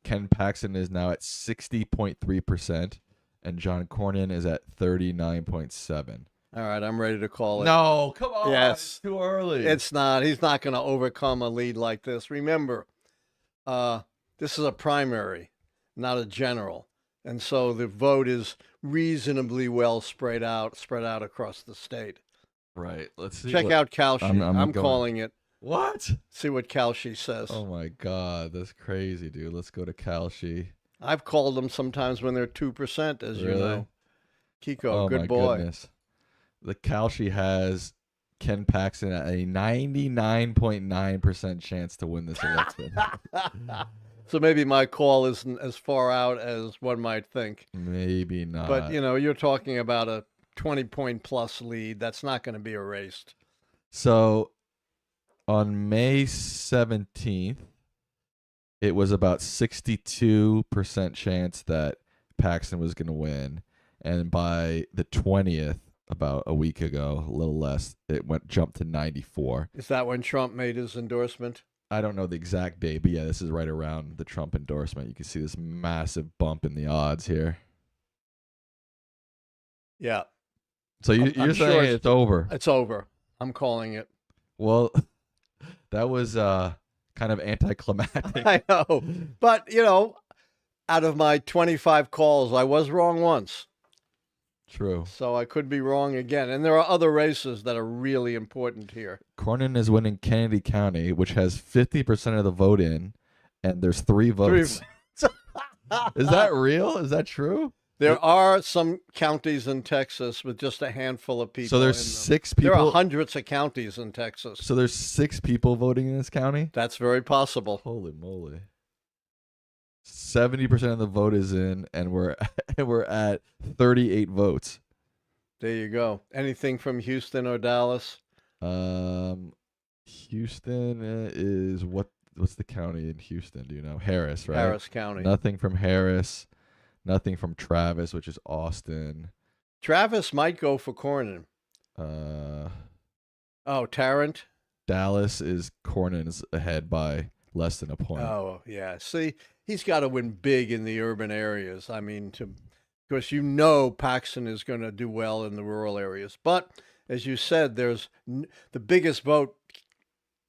Ken Paxton is now at 60.3%, and John Cornyn is at 39.7%. All right, I'm ready to call it. No, come on. Yes. It's too early. It's not. He's not going to overcome a lead like this. Remember, this is a primary, not a general. And so the vote is reasonably well spread out across the state. Right. Let's see. Check out Kalshi. I'm calling it. What? See what Kalshi says. Oh, my God. That's crazy, dude. Let's go to Kalshi. I've called them sometimes when they're 2%, as you know. Kiko, good boy. Goodness. The Kalshi has Ken Paxton at a 99.9% chance to win this election. So maybe my call isn't as far out as one might think. Maybe not. But, you're talking about a 20-point plus lead. That's not going to be erased. So on May 17th, it was about 62% chance that Paxton was going to win. And by the 20th, about a week ago, a little less, it jumped to 94. Is that when Trump made his endorsement? I don't know the exact date, but yeah, this is right around the Trump endorsement. You can see this massive bump in the odds here. Yeah. So you're saying sure it's over? It's over. I'm calling it. Well, that was kind of anticlimactic. I know. But, out of my 25 calls, I was wrong once. True. So I could be wrong again. And there are other races that are really important here. Cornyn is winning Kennedy County, which has 50% of the vote in, and there's 3 votes. Is that real? Is that true? There are some counties in Texas with just a handful of people. So there's 6 people. There are hundreds of counties in Texas. So there's 6 people voting in this county? That's very possible. Holy moly. 70% of the vote is in, and we're at 38 votes. There you go. Anything from Houston or Dallas? Houston is what's the county in Houston? Do you know? Harris, right? Harris County. Nothing from Harris. Nothing from Travis, which is Austin. Travis might go for Cornyn. Tarrant. Dallas is Cornyn's ahead by less than a point. Oh, yeah. See, he's got to win big in the urban areas. I mean, because Paxton is going to do well in the rural areas. But as you said, there's the biggest vote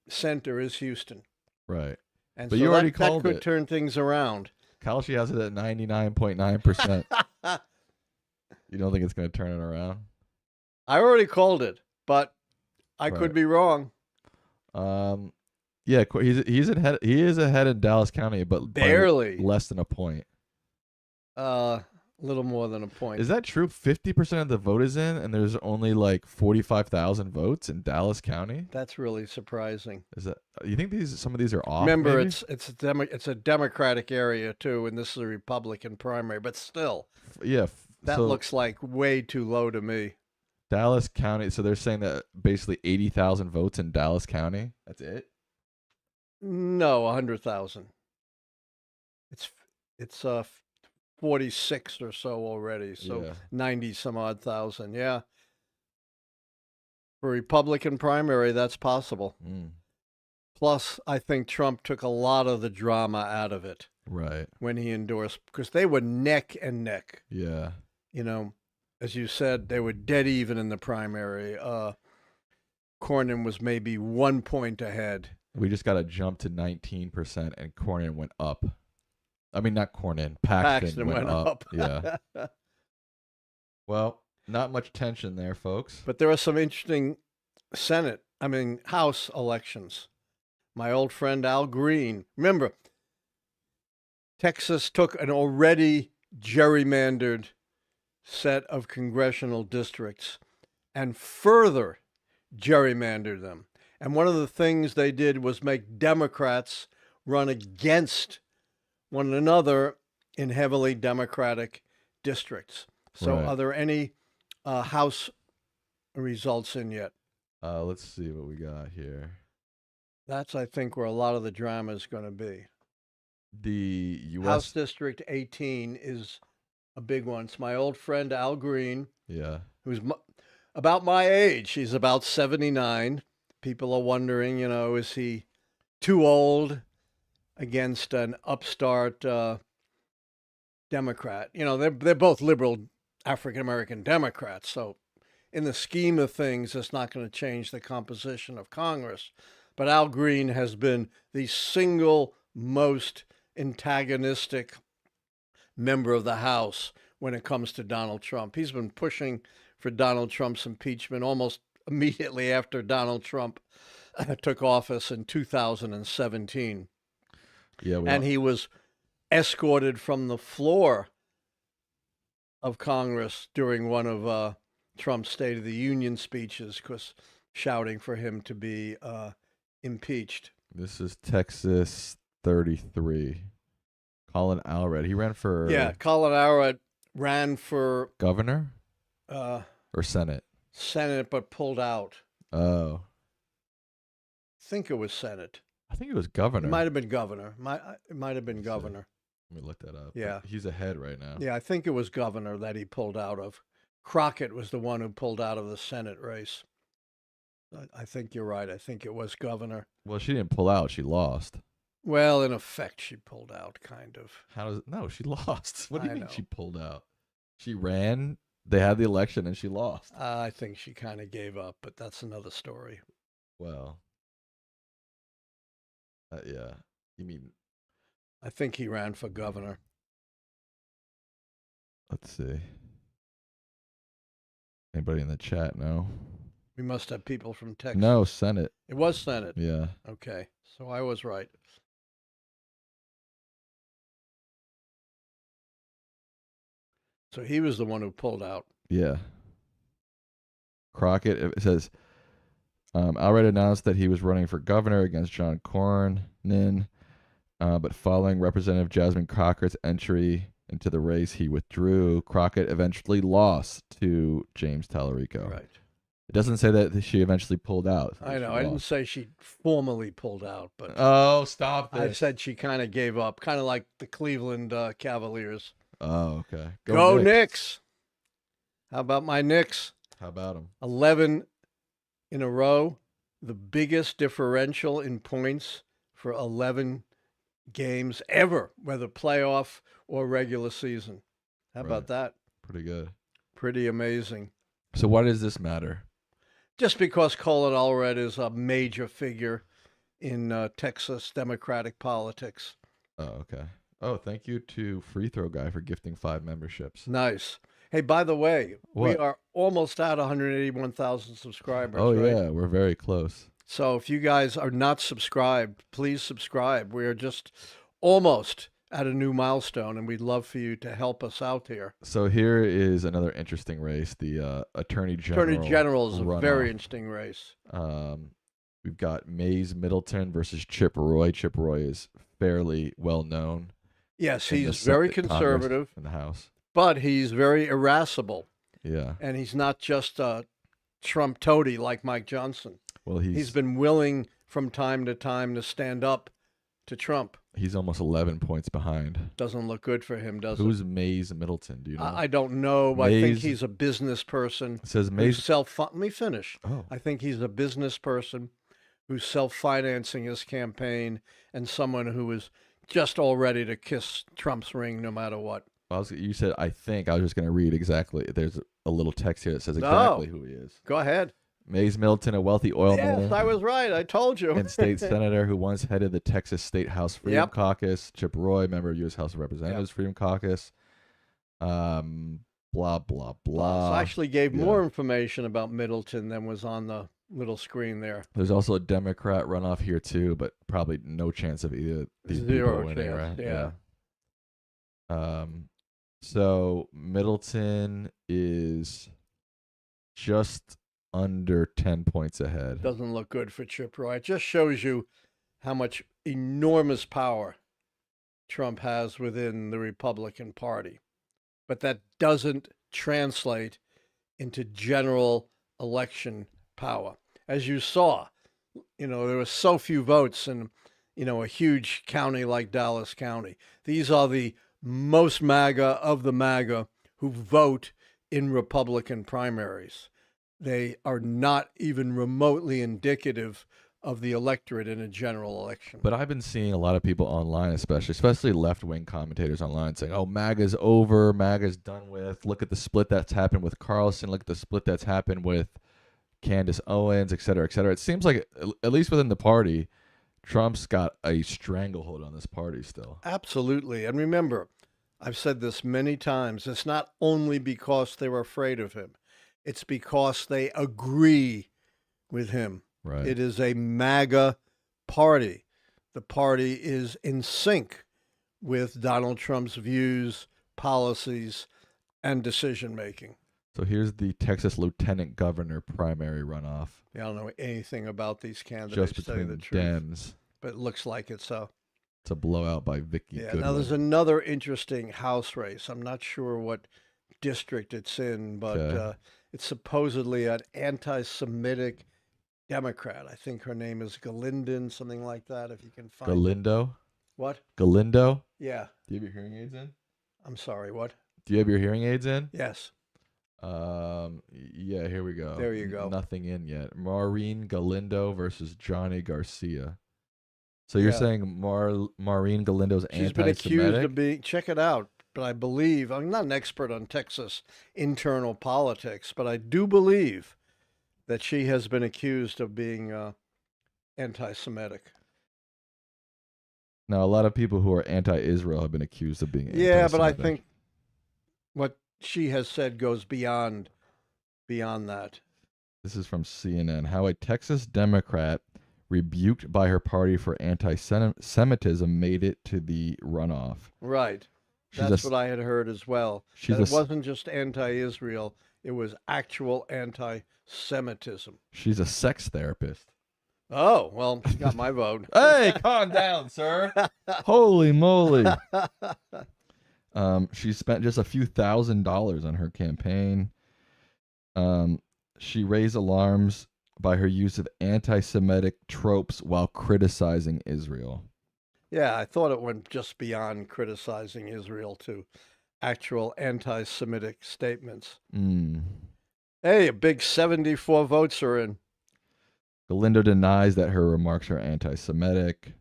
center is Houston. Right. And but so you already called that could turn things around. Kalshi has it at 99.9%. You don't think it's going to turn it around? I already called it, but I could be wrong. Yeah, he's ahead. He is ahead in Dallas County, but barely less than a point. A little more than a point. Is that true? 50% of the vote is in, and there's only like 45,000 votes in Dallas County. That's really surprising. Is that? You think some of these are off? Remember, maybe? it's a Democratic area too, and this is a Republican primary. But still, yeah, that looks like way too low to me. Dallas County. So they're saying that basically 80,000 votes in Dallas County. That's it. No, 100,000. It's 46 or so already, so 90 some odd thousand. Yeah. For Republican primary, that's possible. Plus, I think Trump took a lot of the drama out of it. Right. When he endorsed, because they were neck and neck. Yeah. As you said, they were dead even in the primary. Cornyn was maybe 1 point ahead. We just got a jump to 19%, and Cornyn went up. I mean, not Cornyn. Paxton went up. Yeah. Well, not much tension there, folks. But there are some interesting House elections. My old friend Al Green. Remember, Texas took an already gerrymandered set of congressional districts and further gerrymandered them. And one of the things they did was make Democrats run against one another in heavily Democratic districts. So are there any House results in yet? Let's see what we got here. That's, I think, where a lot of the drama is going to be. The U.S. House District 18 is a big one. It's my old friend Al Green. Yeah. Who's about my age. He's about 79. People are wondering, is he too old? against an upstart Democrat. You know, they're both liberal African American Democrats, so in the scheme of things, it's not going to change the composition of Congress. But Al Green has been the single most antagonistic member of the House when it comes to Donald Trump. He's been pushing for Donald Trump's impeachment almost immediately after Donald Trump took office in 2017. Yeah, and he was escorted from the floor of Congress during one of Trump's State of the Union speeches, because shouting for him to be impeached. This is Texas 33. Colin Allred. He ran for Colin Allred ran for governor or Senate. Senate, but pulled out. Oh, I think it was Senate. I think it was governor. It might have been governor. It might have been governor. Let me look that up. Yeah, he's ahead right now. Yeah, I think it was governor that he pulled out of. Crockett was the one who pulled out of the Senate race. I think you're right. I think it was governor. Well, she didn't pull out. She lost. Well, in effect, she pulled out, kind of. How does No, she lost. What do you mean know. she pulled out? She ran. They had the election and she lost. I think she kind of gave up, but that's another story. Well, yeah. You mean? I think he ran for governor. Let's see. Anybody in the chat? No. We must have people from Texas. No, Senate. It was Senate. Yeah. Okay, so I was right. So he was the one who pulled out. Yeah. Crockett, it says, Allred announced that he was running for governor against John Cornyn, but following Representative Jasmine Crockett's entry into the race, he withdrew. Crockett eventually lost to James Tallarico. Right. It doesn't say that she eventually pulled out. I know. I didn't say she formally pulled out, but oh, stop this. I said she kind of gave up, kind of like the Cleveland Cavaliers. Oh, okay. Go Knicks. How about my Knicks? How about them? 11 in a row, the biggest differential in points for 11 games ever, whether playoff or regular season. How about that? Pretty good. Pretty amazing. So why does this matter? Just because Colin Allred is a major figure in Texas Democratic politics. Oh, okay. Oh, thank you to Free Throw Guy for gifting 5 memberships. Nice. Hey, by the way, What? we are almost at 181,000 subscribers. Oh, right? yeah. We're very close. So if you guys are not subscribed, please subscribe. We are just almost at a new milestone, and we'd love for you to help us out here. So here is another interesting race, the Attorney General. Attorney General is a runoff. very interesting race. We've got Mays Middleton versus Chip Roy. Chip Roy is fairly well known. Yes, in the he's very Congress, conservative in the House. but he's very irascible. Yeah. And he's not just a Trump toady like Mike Johnson. Well, He's been willing from time to time to stand up to Trump. He's almost 11 points behind. Doesn't look good for him, does it? Who's Mays Middleton? Do you know? I don't know. But I think Mays- he's a business person. It says who's Mays. let me finish. Oh, I think he's a business person who's self-financing his campaign and someone who is just all ready to kiss Trump's ring no matter what. you said I think. I was just going to read exactly. There's a little text here that says exactly who he is. Go ahead. Mays Middleton, a wealthy oil Yes, mogul I was right. I told you. and state senator who once headed the Texas State House Freedom Yep. Caucus. Chip Roy, member of U.S. House of Representatives Freedom Caucus. Blah, blah, blah. So I actually gave Yeah. more information about Middleton than was on the little screen there. There's also a Democrat runoff here too, but probably no chance of either these Zero people winning, chance, right? yeah. So Middleton is just under 10 points ahead. Doesn't look good for Chip Roy. It just shows you how much enormous power Trump has within the Republican Party. But that doesn't translate into general election power. As you saw, there were so few votes in, a huge county like Dallas County. These are the most MAGA of the MAGA who vote in Republican primaries. They are not even remotely indicative of the electorate in a general election. But I've been seeing a lot of people online, especially left-wing commentators online, saying, "Oh, MAGA's over, MAGA's done with. Look at the split that's happened with Carlson. Look at the split that's happened with Candace Owens, et cetera, et cetera." It seems like, at least within the party, Trump's got a stranglehold on this party still. Absolutely. And remember, I've said this many times, it's not only because they're afraid of him, it's because they agree with him. Right. It is a MAGA party. The party is in sync with Donald Trump's views, policies, and decision making. So here's the Texas lieutenant governor primary runoff. I don't know anything about these candidates, Just to tell you between the truth, Dems. but it looks like it's so. It's a blowout by Vicky Yeah. Goodwin. Now there's another interesting House race. I'm not sure what district it's in, but Okay. it's supposedly an anti-Semitic Democrat. I think her name is Galinden, something like that. If you can find it. Galindo? What? Galindo? Yeah. Do you have your hearing aids in? I'm sorry. What? Do you have your hearing aids in? Yes. Yeah, here we go. There you go. Nothing in yet. Maureen Galindo versus Johnny Garcia. So you're Yeah. saying Maureen Galindo's She's been anti-Semitic? accused of being. Check it out. But I believe I'm not an expert on Texas internal politics, but I do believe that she has been accused of being anti-Semitic. Now, a lot of people who are anti-Israel have been accused of being Yeah, but I anti-Semitic. think what she has said goes beyond that. This is from CNN. How a Texas Democrat rebuked by her party for anti-Semitism made it to the runoff. Right. She's That's a- what I had heard as well. She's That it a, wasn't just anti-Israel, it was actual anti-Semitism. she's a sex therapist. Oh, well, she got my vote. Hey, calm down, sir. Holy moly. She spent just a few $1,000s on her campaign. She raised alarms by her use of anti-Semitic tropes while criticizing Israel. Yeah, I thought it went just beyond criticizing Israel to actual anti-Semitic statements. Hey, a big 74 votes are in. Galindo denies that her remarks are anti-Semitic.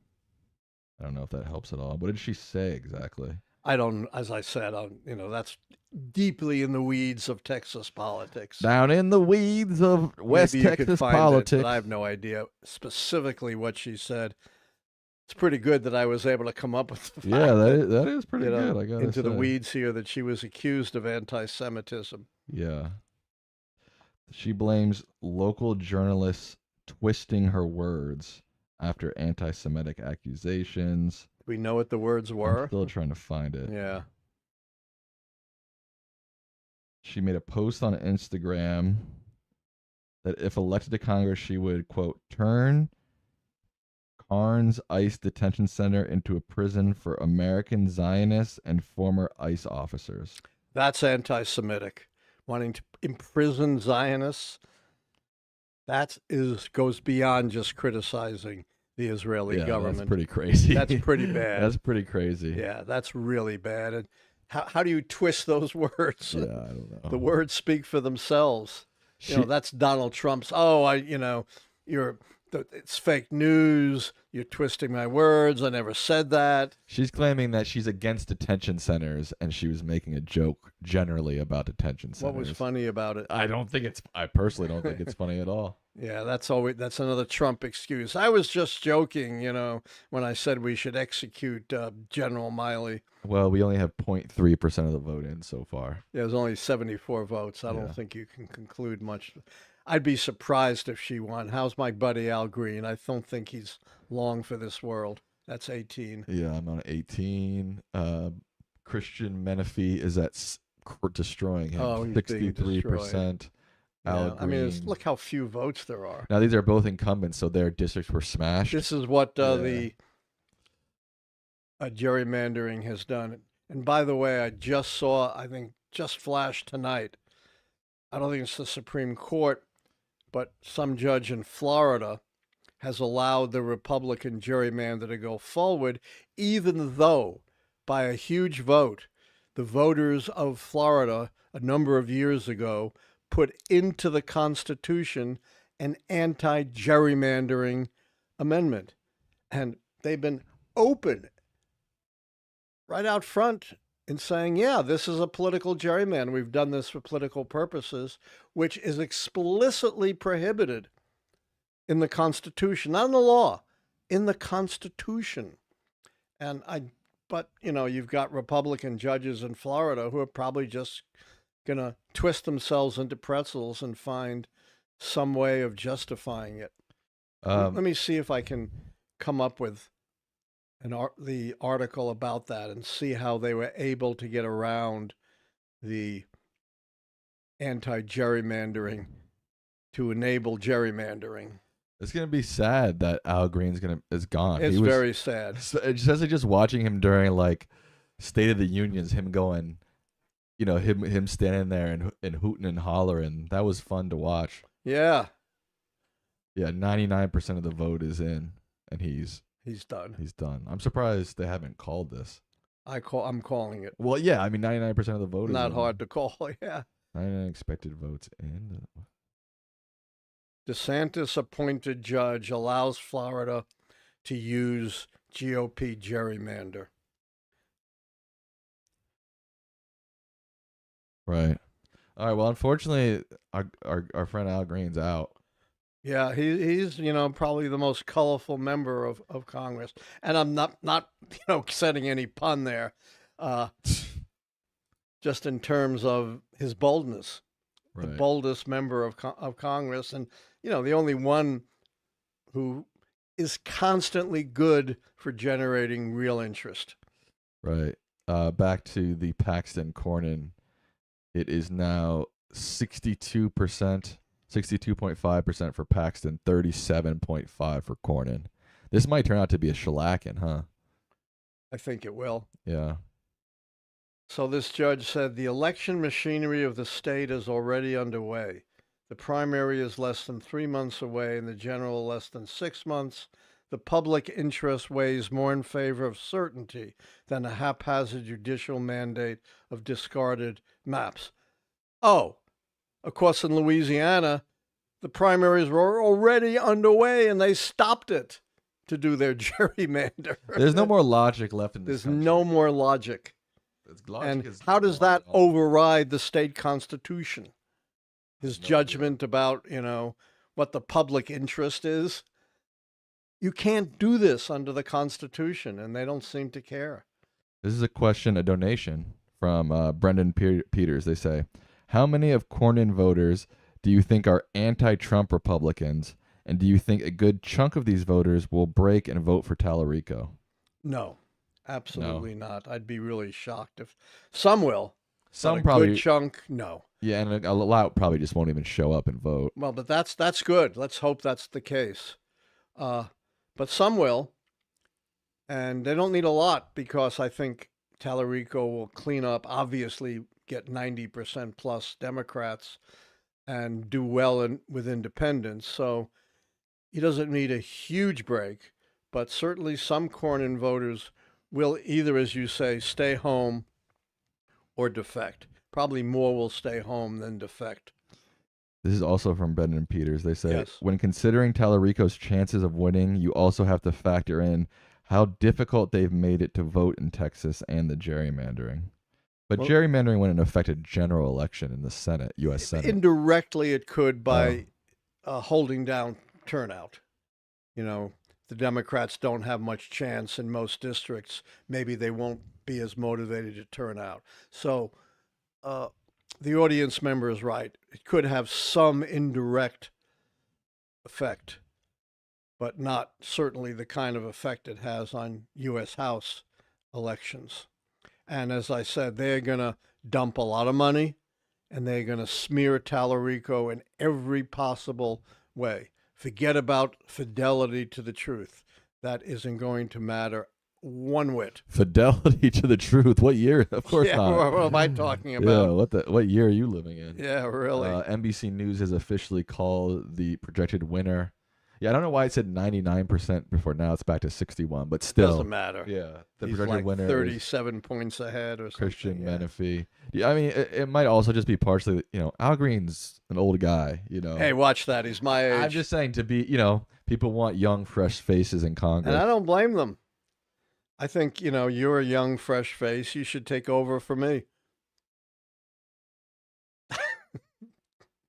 I don't know if that helps at all. What did she say exactly? I don't, as I said, that's deeply in the weeds of Texas politics. Down in the weeds of West Maybe you could Texas find politics. it, but I have no idea specifically what she said. It's pretty good that I was able to come up with the fact Yeah, that is pretty good. I gotta into the say. weeds here that she was accused of anti-Semitism. Yeah. She blames local journalists twisting her words after anti-Semitic accusations. We know what the words were. I'm still trying to find it. Yeah. She made a post on Instagram that if elected to Congress, she would, quote, turn Carnes ICE detention center into a prison for American Zionists and former ICE officers. That's anti-Semitic. Wanting to imprison Zionists. That goes beyond just criticizing the Israeli government. That's pretty crazy. That's pretty bad. That's pretty crazy. Yeah, that's really bad. And how do you twist those words? Yeah, I don't know. The words speak for themselves. That's Donald Trump's. It's fake news. You're twisting my words. I never said that. She's claiming that she's against detention centers, and she was making a joke generally about detention centers. What was funny about it? I personally don't think it's funny at all. Yeah, that's another Trump excuse. I was just joking, when I said we should execute General Miley. Well, we only have 0.3% of the vote in so far. There's only 74 votes. I don't think you can conclude much. I'd be surprised if she won. How's my buddy Al Green? I don't think he's long for this world. That's 18. Yeah, I'm on 18. Christian Menefee is at destroying him. Oh, he's being 63%. Yeah, I mean, look how few votes there are. Now, these are both incumbents, so their districts were smashed. This is what the gerrymandering has done. And by the way, I just flashed tonight. I don't think it's the Supreme Court, but some judge in Florida has allowed the Republican gerrymander to go forward, even though by a huge vote, the voters of Florida a number of years ago put into the Constitution an anti-gerrymandering amendment. And they've been open right out front in saying, yeah, this is a political gerrymander. We've done this for political purposes, which is explicitly prohibited in the Constitution, not in the law, in the Constitution. But you've got Republican judges in Florida who are probably just going to twist themselves into pretzels and find some way of justifying it. Let me see if I can come up with the article about that and see how they were able to get around the anti-gerrymandering to enable gerrymandering. It's gonna be sad that Al Green's is gone. It's very sad. Especially just watching him during like State of the Unions, him going, him standing there and hooting and hollering. That was fun to watch. Yeah. Yeah, 99% of the vote is in, and he's done. He's done. I'm surprised they haven't called this. I'm calling it. Well, yeah, I mean 99% of the vote is not hard to call. Yeah. 99 expected votes in. DeSantis appointed judge allows Florida to use GOP gerrymander. Right. All right. Well, unfortunately, our friend Al Green's out. Yeah, he's probably the most colorful member of Congress, and I'm not setting any pun there, just in terms of his boldness, right. The boldest member of Congress, and the only one who is constantly good for generating real interest. Right. Back to the Paxton Cornyn. It is now 62%, 62.5% for Paxton, 37.5% for Cornyn. This might turn out to be a shellacking, huh? I think it will. Yeah. So this judge said the election machinery of the state is already underway. The primary is less than 3 months away and the general less than 6 months. The public interest weighs more in favor of certainty than a haphazard judicial mandate of discarded maps. Oh, of course, in Louisiana, the primaries were already underway and they stopped it to do their gerrymander. There's no more logic left in this country. There's no more logic. And how does that override the state constitution? His judgment about, what the public interest is? You can't do this under the Constitution, and they don't seem to care. This is a donation from Brendan Peters. They say, how many of Cornyn voters do you think are anti-Trump Republicans, and do you think a good chunk of these voters will break and vote for Tallarico? No, absolutely not. I'd be really shocked if some will. Some but a probably good chunk, no. Yeah, and a lot probably just won't even show up and vote. Well, but that's good. Let's hope that's the case. But some will, and they don't need a lot because I think Tallarico will clean up, obviously get 90% plus Democrats and do well with independents. So he doesn't need a huge break, but certainly some Cornyn voters will either, as you say, stay home or defect. Probably more will stay home than defect. This is also from Brendan Peters. They say, yes, when considering Tallarico's chances of winning, you also have to factor in how difficult they've made it to vote in Texas and the gerrymandering. But gerrymandering wouldn't affect a general election in the Senate, U.S. Senate. Indirectly, it could by holding down turnout. The Democrats don't have much chance in most districts. Maybe they won't be as motivated to turn out. So the audience member is right. It could have some indirect effect, but not certainly the kind of effect it has on U.S. House elections. And as I said, they're going to dump a lot of money, and they're going to smear Tallarico in every possible way. Forget about fidelity to the truth. That isn't going to matter one whit. Fidelity to the truth. What year? Of course not. What am I talking about? Yeah, what year are you living in? Yeah, really. NBC News has officially called the projected winner. Yeah, I don't know why it said 99% before. Now it's back to 61, but still doesn't matter. Yeah, the projected winner 37 points ahead or something. Christian Menefee. Yeah, I mean, it might also just be partially, Al Green's an old guy, Hey, watch that. He's my age. I'm just saying to be, People want young, fresh faces in Congress. And I don't blame them. I think, you're a young, fresh face. You should take over for me.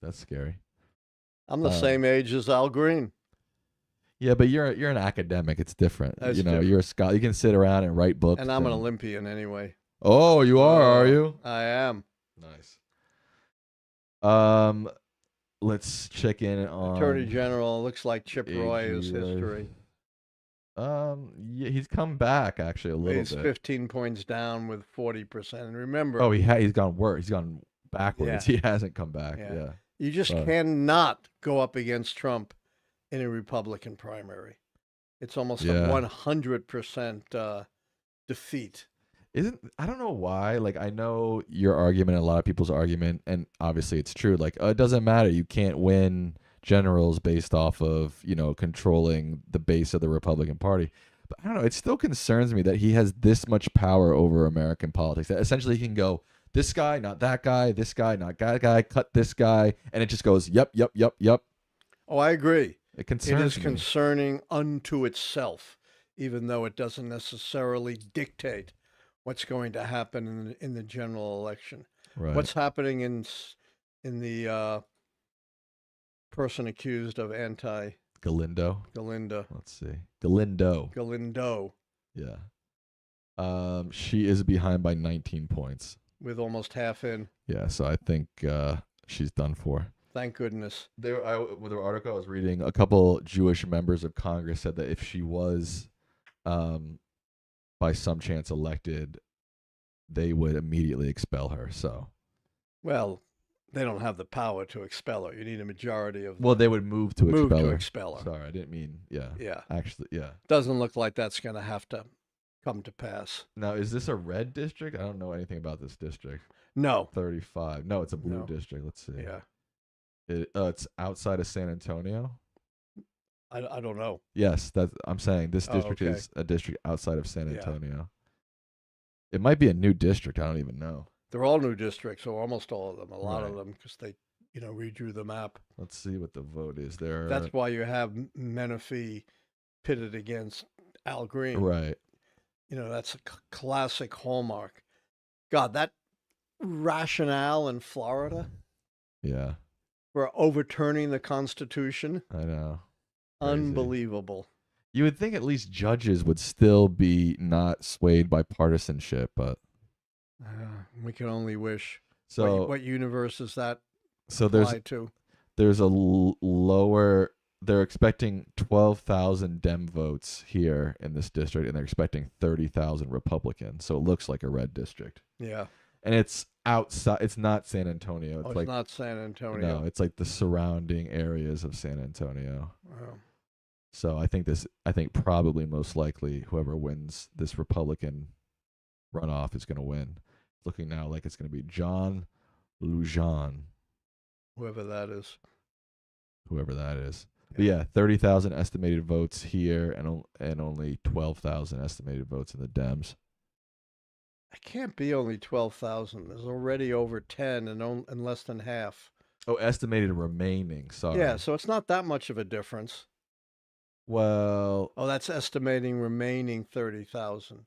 That's scary. I'm the same age as Al Green. Yeah, but you're an academic. It's different. That's You're a different. scholar. You can sit around and write books. And I'm an Olympian anyway. Oh, you are you? I am. Nice. Let's check in on Attorney General. Looks like Chip Roy is history. Yeah, he's come back actually a little He's bit. 15 points down with 40%. And remember, Oh, he's gone worse. He's gone backwards. Yeah. He hasn't come back. Yeah. You just cannot go up against Trump in a Republican primary. It's almost a 100% defeat. I don't know why. Like, I know your argument and a lot of people's argument, and obviously it's true. Like, it doesn't matter. You can't win generals based off of, controlling the base of the Republican Party. But I don't know. It still concerns me that he has this much power over American politics. That essentially he can go, this guy, not that guy, this guy, not that guy, cut this guy. And it just goes, yep. Oh, I agree. It concerns me. It is concerning unto itself, even though it doesn't necessarily dictate what's going to happen in the general election. Right. What's happening in the person accused of Galindo. Let's see. Galindo. Yeah. She is behind by 19 points. With almost half in. Yeah, so I think she's done for. Thank goodness. With the article I was reading, a couple Jewish members of Congress said that if she was, by some chance elected, they would immediately expel her. So, well, they don't have the power to expel her. You need a majority of. Well, they would move to expel her. Sorry, I didn't mean. Yeah. Yeah. Actually, yeah. Doesn't look like that's going to have to come to pass. Now, is this a red district? I don't know anything about this district. No. 35. No, it's a blue district. Let's see. Yeah. It's outside of San Antonio. I don't know. Yes, I'm saying this district is a district outside of San Antonio. It might be a new district. I don't even know. They're all new districts, or almost all of them. A lot of them, because they, redrew the map. Let's see what the vote is there. That's why you have Menifee pitted against Al Green. Right. That's a classic hallmark. God, that rationale in Florida. Yeah. For overturning the Constitution. I know. Crazy. Unbelievable. You would think at least judges would still be not swayed by partisanship, but we can only wish. So what universe is that? So there's a lower. They're expecting 12,000 Dem votes here in this district, and they're expecting 30,000 Republicans. So it looks like a red district. Yeah. And it's outside. It's not San Antonio. It's not San Antonio. No, it's like the surrounding areas of San Antonio. Wow. So I think probably most likely whoever wins this Republican runoff is going to win. It's looking now like it's going to be John Lujan. Whoever that is. But yeah, 30,000 estimated votes here and only 12,000 estimated votes in the Dems. It can't be only 12,000. There's already over 10 and less than half. Oh, estimated remaining. Sorry. Yeah, so it's not that much of a difference. Well. Oh, that's estimating remaining 30,000.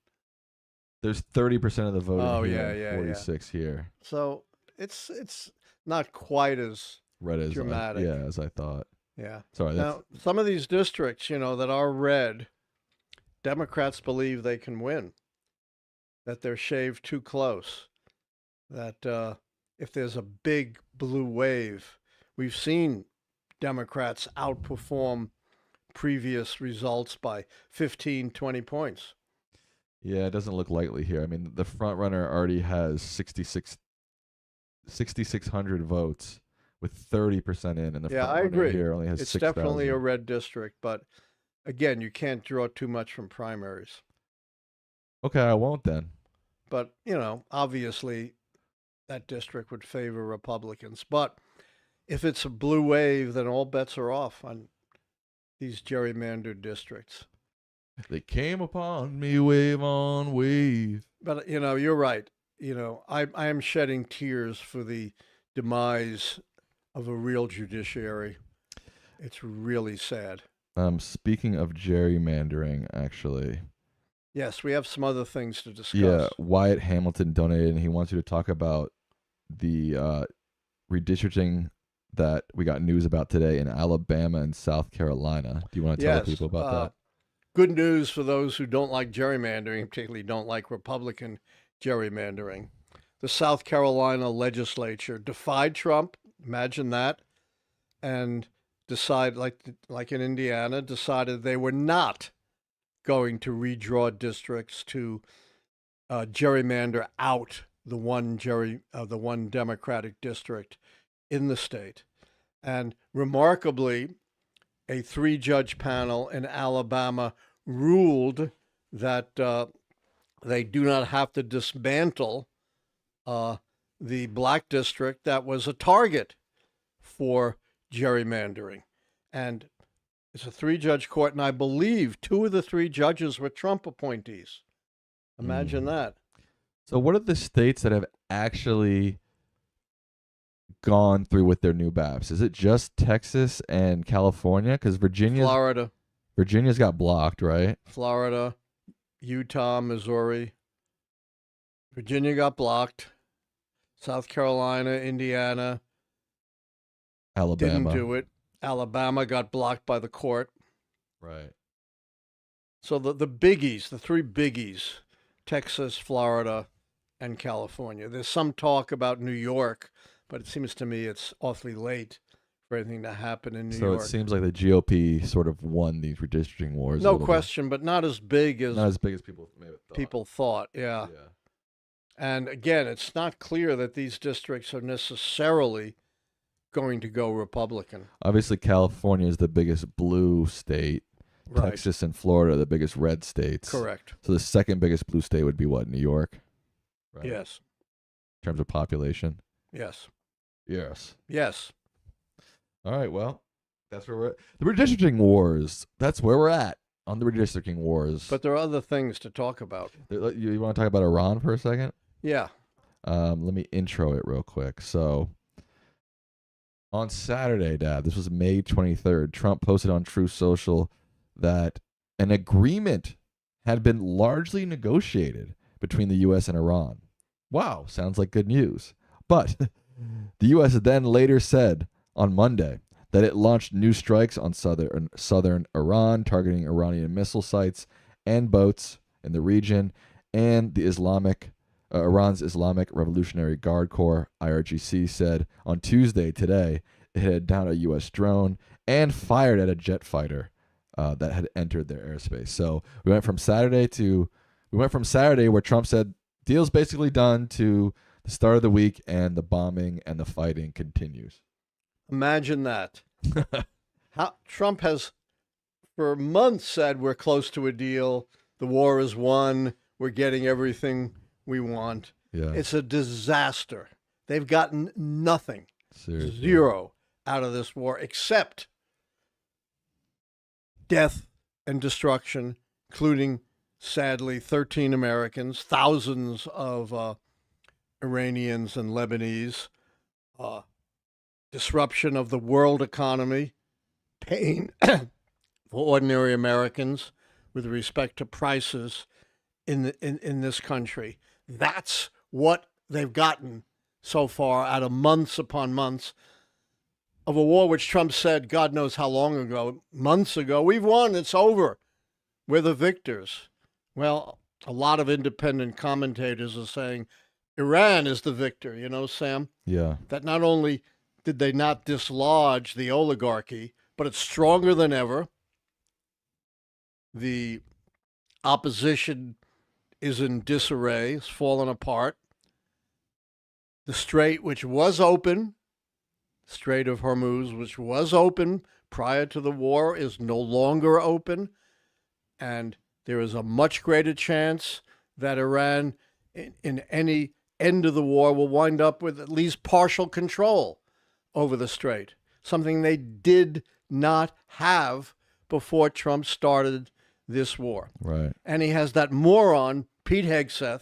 There's 30% of the voting here, yeah, 46 here. So it's not quite as red as dramatic. As I thought. Yeah. Sorry. Now, some of these districts, that are red, Democrats believe they can win. That they're shaved too close. That if there's a big blue wave, we've seen Democrats outperform previous results by 15, 20 points. Yeah, it doesn't look likely here. I mean, the front runner already has 6,600 votes with 30% in, and the front I agree. Here only has 6,000. It's definitely a red district, but again, you can't draw too much from primaries. Okay, I won't then. But, obviously that district would favor Republicans. But if it's a blue wave, then all bets are off on these gerrymandered districts. They came upon me wave on wave. But, you're right. I am shedding tears for the demise of a real judiciary. It's really sad. Speaking of gerrymandering, actually, Yes, we have some other things to discuss. yeah, Wyatt Hamilton donated, and he wants you to talk about the redistricting that we got news about today in Alabama and South Carolina. Do you want to tell the people about that? Good news for those who don't like gerrymandering, particularly don't like Republican gerrymandering. The South Carolina legislature defied Trump, imagine that, and decided, like in Indiana, decided they were not going to redraw districts to gerrymander out the one Democratic district in the state. And remarkably, a 3-judge panel in Alabama ruled that they do not have to dismantle the black district that was a target for gerrymandering. And it's a 3-judge court, and I believe 2 of the 3 judges were Trump appointees. Imagine that. So what are the states that have actually gone through with their new BAPs? Is it just Texas and California? Because Virginia's got blocked, right? Florida, Utah, Missouri. Virginia got blocked. South Carolina, Indiana. Alabama didn't do it. Alabama got blocked by the court. Right. So the biggies, the 3 biggies, Texas, Florida, and California. There's some talk about New York, but it seems to me it's awfully late for anything to happen in New York. So it seems like the GOP sort of won these redistricting wars. No question, but not as big as people may have thought. People thought, yeah. And again, it's not clear that these districts are necessarily going to go Republican. Obviously, California is the biggest blue state. Right. Texas and Florida are the biggest red states. Correct. So the second biggest blue state would be what? New York? Right. Yes. In terms of population? Yes. Yes. Yes. All right, well, that's where we're at. The redistricting wars, that's where we're at on the redistricting wars. But there are other things to talk about. You want to talk about Iran for a second? Yeah. Let me intro it real quick. So on Saturday, Dad, this was May 23rd, Trump posted on Truth Social that an agreement had been largely negotiated between the U.S. and Iran. Wow, sounds like good news. But the U.S. then later said on Monday that it launched new strikes on southern Iran, targeting Iranian missile sites and boats in the region, and the Iran's Islamic Revolutionary Guard Corps, IRGC, said on Tuesday today it had down a U.S. drone and fired at a jet fighter that had entered their airspace. So we went from Saturday where Trump said deal's basically done to the start of the week, and the bombing and the fighting continues. Imagine that. How Trump has for months said we're close to a deal. The war is won. We're getting everything we want. Yeah. It's a disaster. They've gotten nothing, Seriously. zero out of this war except death and destruction, including, sadly, 13 Americans, thousands of Iranians and Lebanese, disruption of the world economy, pain for ordinary Americans with respect to prices in this country. That's what they've gotten so far out of months upon months of a war which Trump said, God knows how long ago, months ago, we've won, it's over. We're the victors. Well, a lot of independent commentators are saying Iran is the victor, you know, Sam? Yeah. That not only did they not dislodge the oligarchy, but it's stronger than ever. The opposition is in disarray, it's fallen apart. The Strait, which was open, Strait of Hormuz, which was open prior to the war, is no longer open. And there is a much greater chance that Iran, in any end of the war, will wind up with at least partial control over the Strait, something they did not have before Trump started this war. Right. And he has that moron, Pete Hegseth.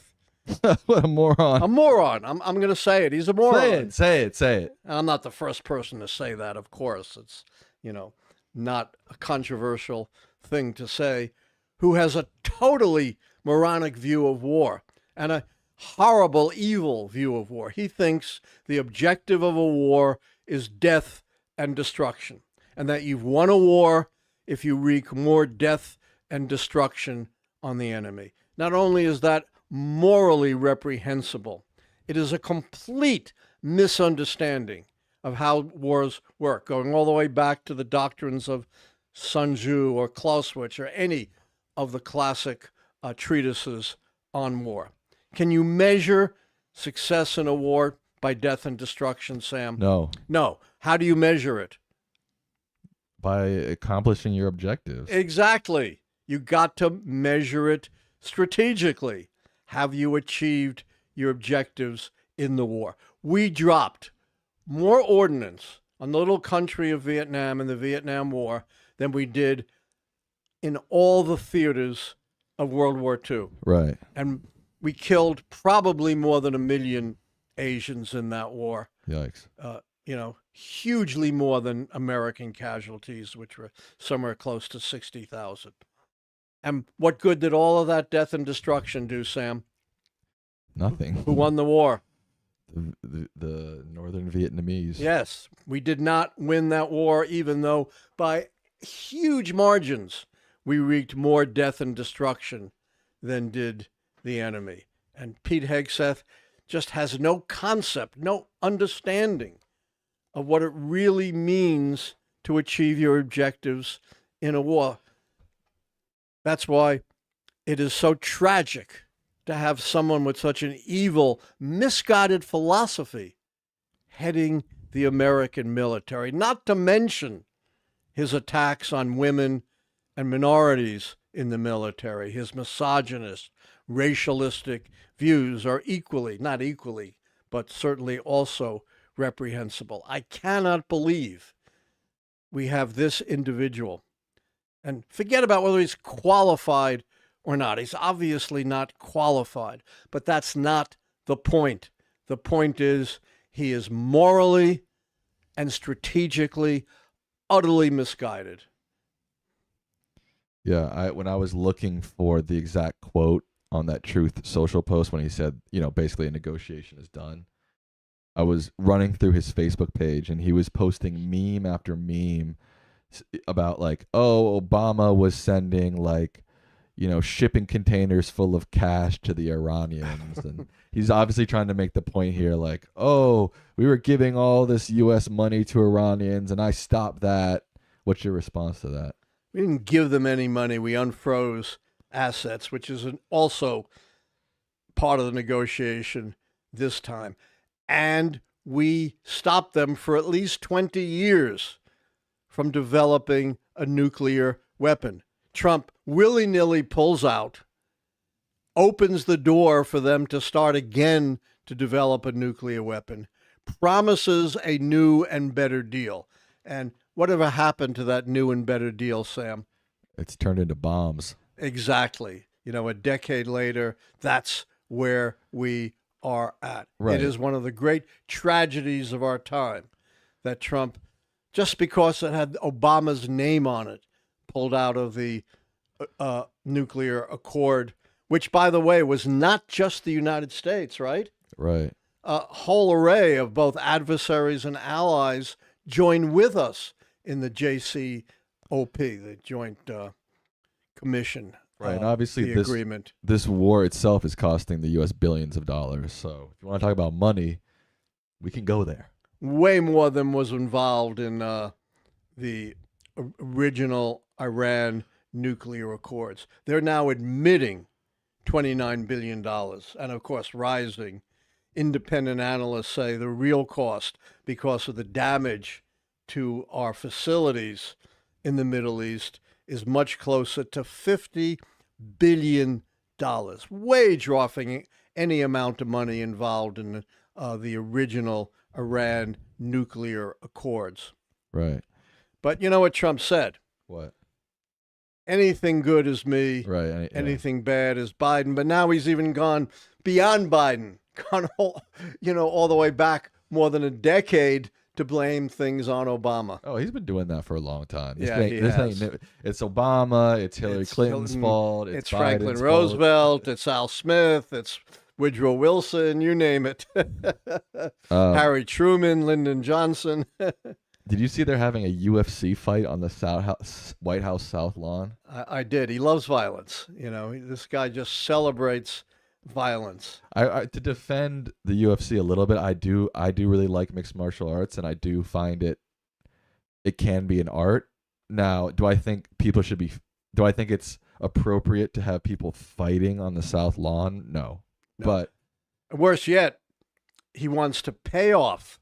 What a moron. A moron. I'm going to say it. He's a moron. Say it. I'm not the first person to say that, of course. It's, you know. not a controversial thing to say, who has a totally moronic view of war and a horrible, evil view of war. He thinks the objective of a war is death and destruction, and that you've won a war if you wreak more death and destruction on the enemy. Not only is that morally reprehensible, it is a complete misunderstanding of how wars work, going all the way back to the doctrines of Sun Tzu or Clausewitz or any of the classic treatises on war. Can you measure success in a war by death and destruction, Sam? No. No. How do you measure it? By accomplishing your objectives. Exactly. You got to measure it strategically. Have you achieved your objectives in the war? We dropped more ordnance on the little country of Vietnam in the Vietnam War than we did in all the theaters of World War II. Right. And we killed probably more than 1 million Asians in that war. Yikes. Hugely more than American casualties, which were somewhere close to 60,000. And what good did all of that death and destruction do, Sam? Nothing. Who won the war? The Northern Vietnamese. Yes, we did not win that war, even though by huge margins we wreaked more death and destruction than did the enemy. And Pete Hegseth just has no concept, no understanding of what it really means to achieve your objectives in a war. That's why it is so tragic to have someone with such an evil, misguided philosophy heading the American military, not to mention his attacks on women and minorities in the military. His misogynist, racialistic views are not equally, but certainly also reprehensible. I cannot believe we have this individual. And forget about whether he's qualified or not. He's obviously not qualified, but that's not the point. The point is he is morally and strategically utterly misguided. Yeah, when I was looking for the exact quote on that Truth Social post when he said, basically a negotiation is done, I was running through his Facebook page and he was posting meme after meme about Obama was sending shipping containers full of cash to the Iranians. And he's obviously trying to make the point here we were giving all this U.S. money to Iranians and I stopped that. What's your response to that? We didn't give them any money. We unfroze assets, which is also part of the negotiation this time. And we stopped them for at least 20 years from developing a nuclear weapon. Trump willy-nilly pulls out, opens the door for them to start again to develop a nuclear weapon, promises a new and better deal. And whatever happened to that new and better deal, Sam? It's turned into bombs. Exactly. A decade later, that's where we are at. Right. It is one of the great tragedies of our time that Trump, just because it had Obama's name on it, pulled out of the nuclear accord, which, by the way, was not just the United States, right? Right. A whole array of both adversaries and allies joined with us in the JCOP, the Joint Commission. Right, and obviously agreement. This war itself is costing the U.S. billions of dollars. So if you want to talk about money, we can go there. Way more than was involved in the original Iran nuclear accords. They're now admitting $29 billion, and of course rising. Independent analysts say the real cost, because of the damage to our facilities in the Middle East, is much closer to $50 billion, way dwarfing any amount of money involved in the original Iran nuclear accords. Right. But you know what Trump said? What? Anything good is me. Right. Anything bad is Biden. But now he's even gone beyond Biden, gone all the way back more than a decade to blame things on Obama. Oh, he's been doing that for a long time. Yeah, he has. It's Obama. It's Hillary It's Clinton's Clinton, fault. It's Biden's Franklin fault. Roosevelt. It's Al Smith. It's Woodrow Wilson. You name it. Harry Truman, Lyndon Johnson. Did you see they're having a UFC fight on the White House South lawn? I did. He loves violence. You know, this guy just celebrates violence. To defend the UFC a little bit, I do really like mixed martial arts, and I do find it can be an art. Now, do I think it's appropriate to have people fighting on the South lawn? No. But worse yet, he wants to pay off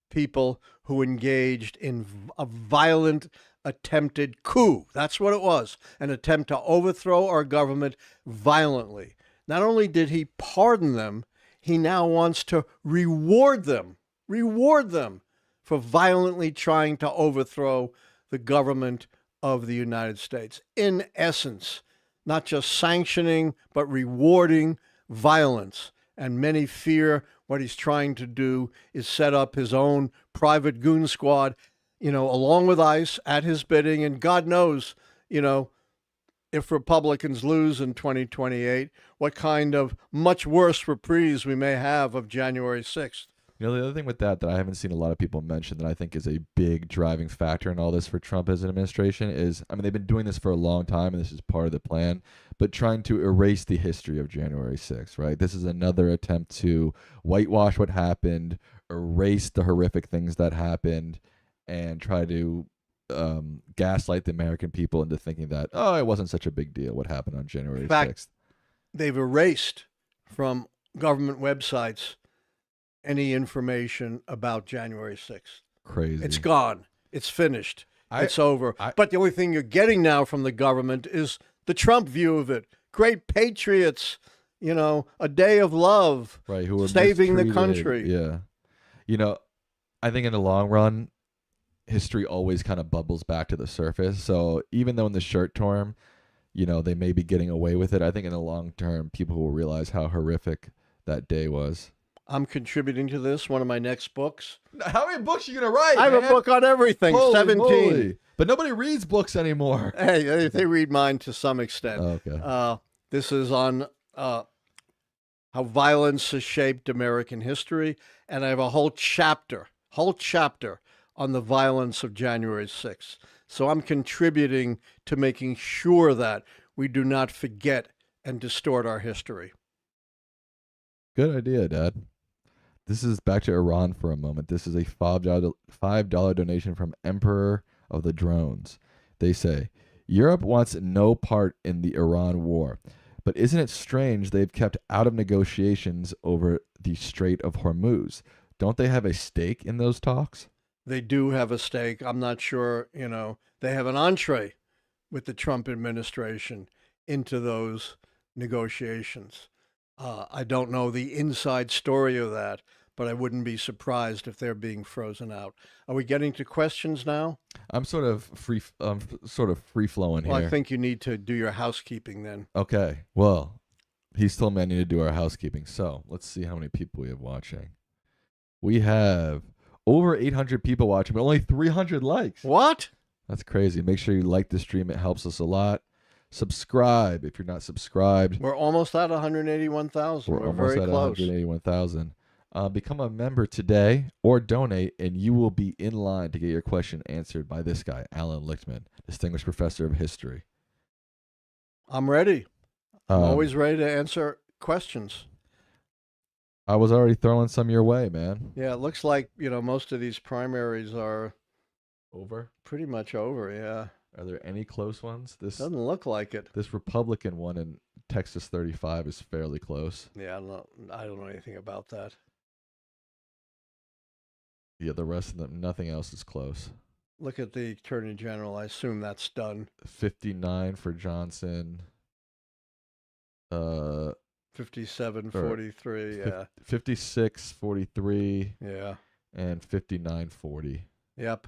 people who engaged in a violent attempted coup. That's what it was, an attempt to overthrow our government violently. Not only did he pardon them, he now wants to reward them for violently trying to overthrow the government of the United States. In essence, not just sanctioning, but rewarding violence. And many fear what he's trying to do is set up his own private goon squad, along with ICE at his bidding. And God knows, if Republicans lose in 2028, what kind of much worse reprise we may have of January 6th. The other thing with that I haven't seen a lot of people mention that I think is a big driving factor in all this for Trump as an administration is, they've been doing this for a long time, and this is part of the plan, but trying to erase the history of January 6th, right? This is another attempt to whitewash what happened, erase the horrific things that happened, and try to gaslight the American people into thinking that, it wasn't such a big deal what happened on January 6th. In fact, they've erased from government websites any information about January 6th. Crazy. It's gone. It's finished. It's over. But the only thing you're getting now from the government is the Trump view of it. Great patriots, a day of love, right? Who were saving the mistreated. country. Yeah. I think in the long run, history always kind of bubbles back to the surface. So even though in the short term, they may be getting away with it, I think in the long term, people will realize how horrific that day was. I'm contributing to this, one of my next books. How many books are you going to write, I have a book on everything, Holy 17. Moly. But nobody reads books anymore. Hey, they read mine to some extent. Oh, okay. This is on how violence has shaped American history, and I have a whole chapter on the violence of January 6th. So I'm contributing to making sure that we do not forget and distort our history. Good idea, Dad. This is back to Iran for a moment. This is a $5 donation from Emperor of the Drones. They say, Europe wants no part in the Iran war, but isn't it strange they've kept out of negotiations over the Strait of Hormuz? Don't they have a stake in those talks? They do have a stake. I'm not sure, they have an entree with the Trump administration into those negotiations. I don't know the inside story of that, but I wouldn't be surprised if they're being frozen out. Are we getting to questions now? I'm sort of free flowing here. Well, I think you need to do your housekeeping then. Okay. Well, he's told me I need to do our housekeeping. So let's see how many people we have watching. We have over 800 people watching, but only 300 likes. What? That's crazy. Make sure you like the stream. It helps us a lot. Subscribe if you're not subscribed. We're almost at 181,000. We're almost very at close. 181,000. Become a member today or donate, and you will be in line to get your question answered by this guy, Allan Lichtman, Distinguished Professor of History. I'm ready. I'm always ready to answer questions. I was already throwing some your way, man. Yeah, it looks like, most of these primaries are over. Pretty much over, yeah. Are there any close ones? This doesn't look like it. This Republican one in Texas 35 is fairly close. Yeah, I don't know anything about that. Yeah, the rest of them, nothing else is close. Look at the Attorney General. I assume that's done. 59 for Johnson. 57, 43, yeah. 56, 43. Yeah. And 59, 40. Yep.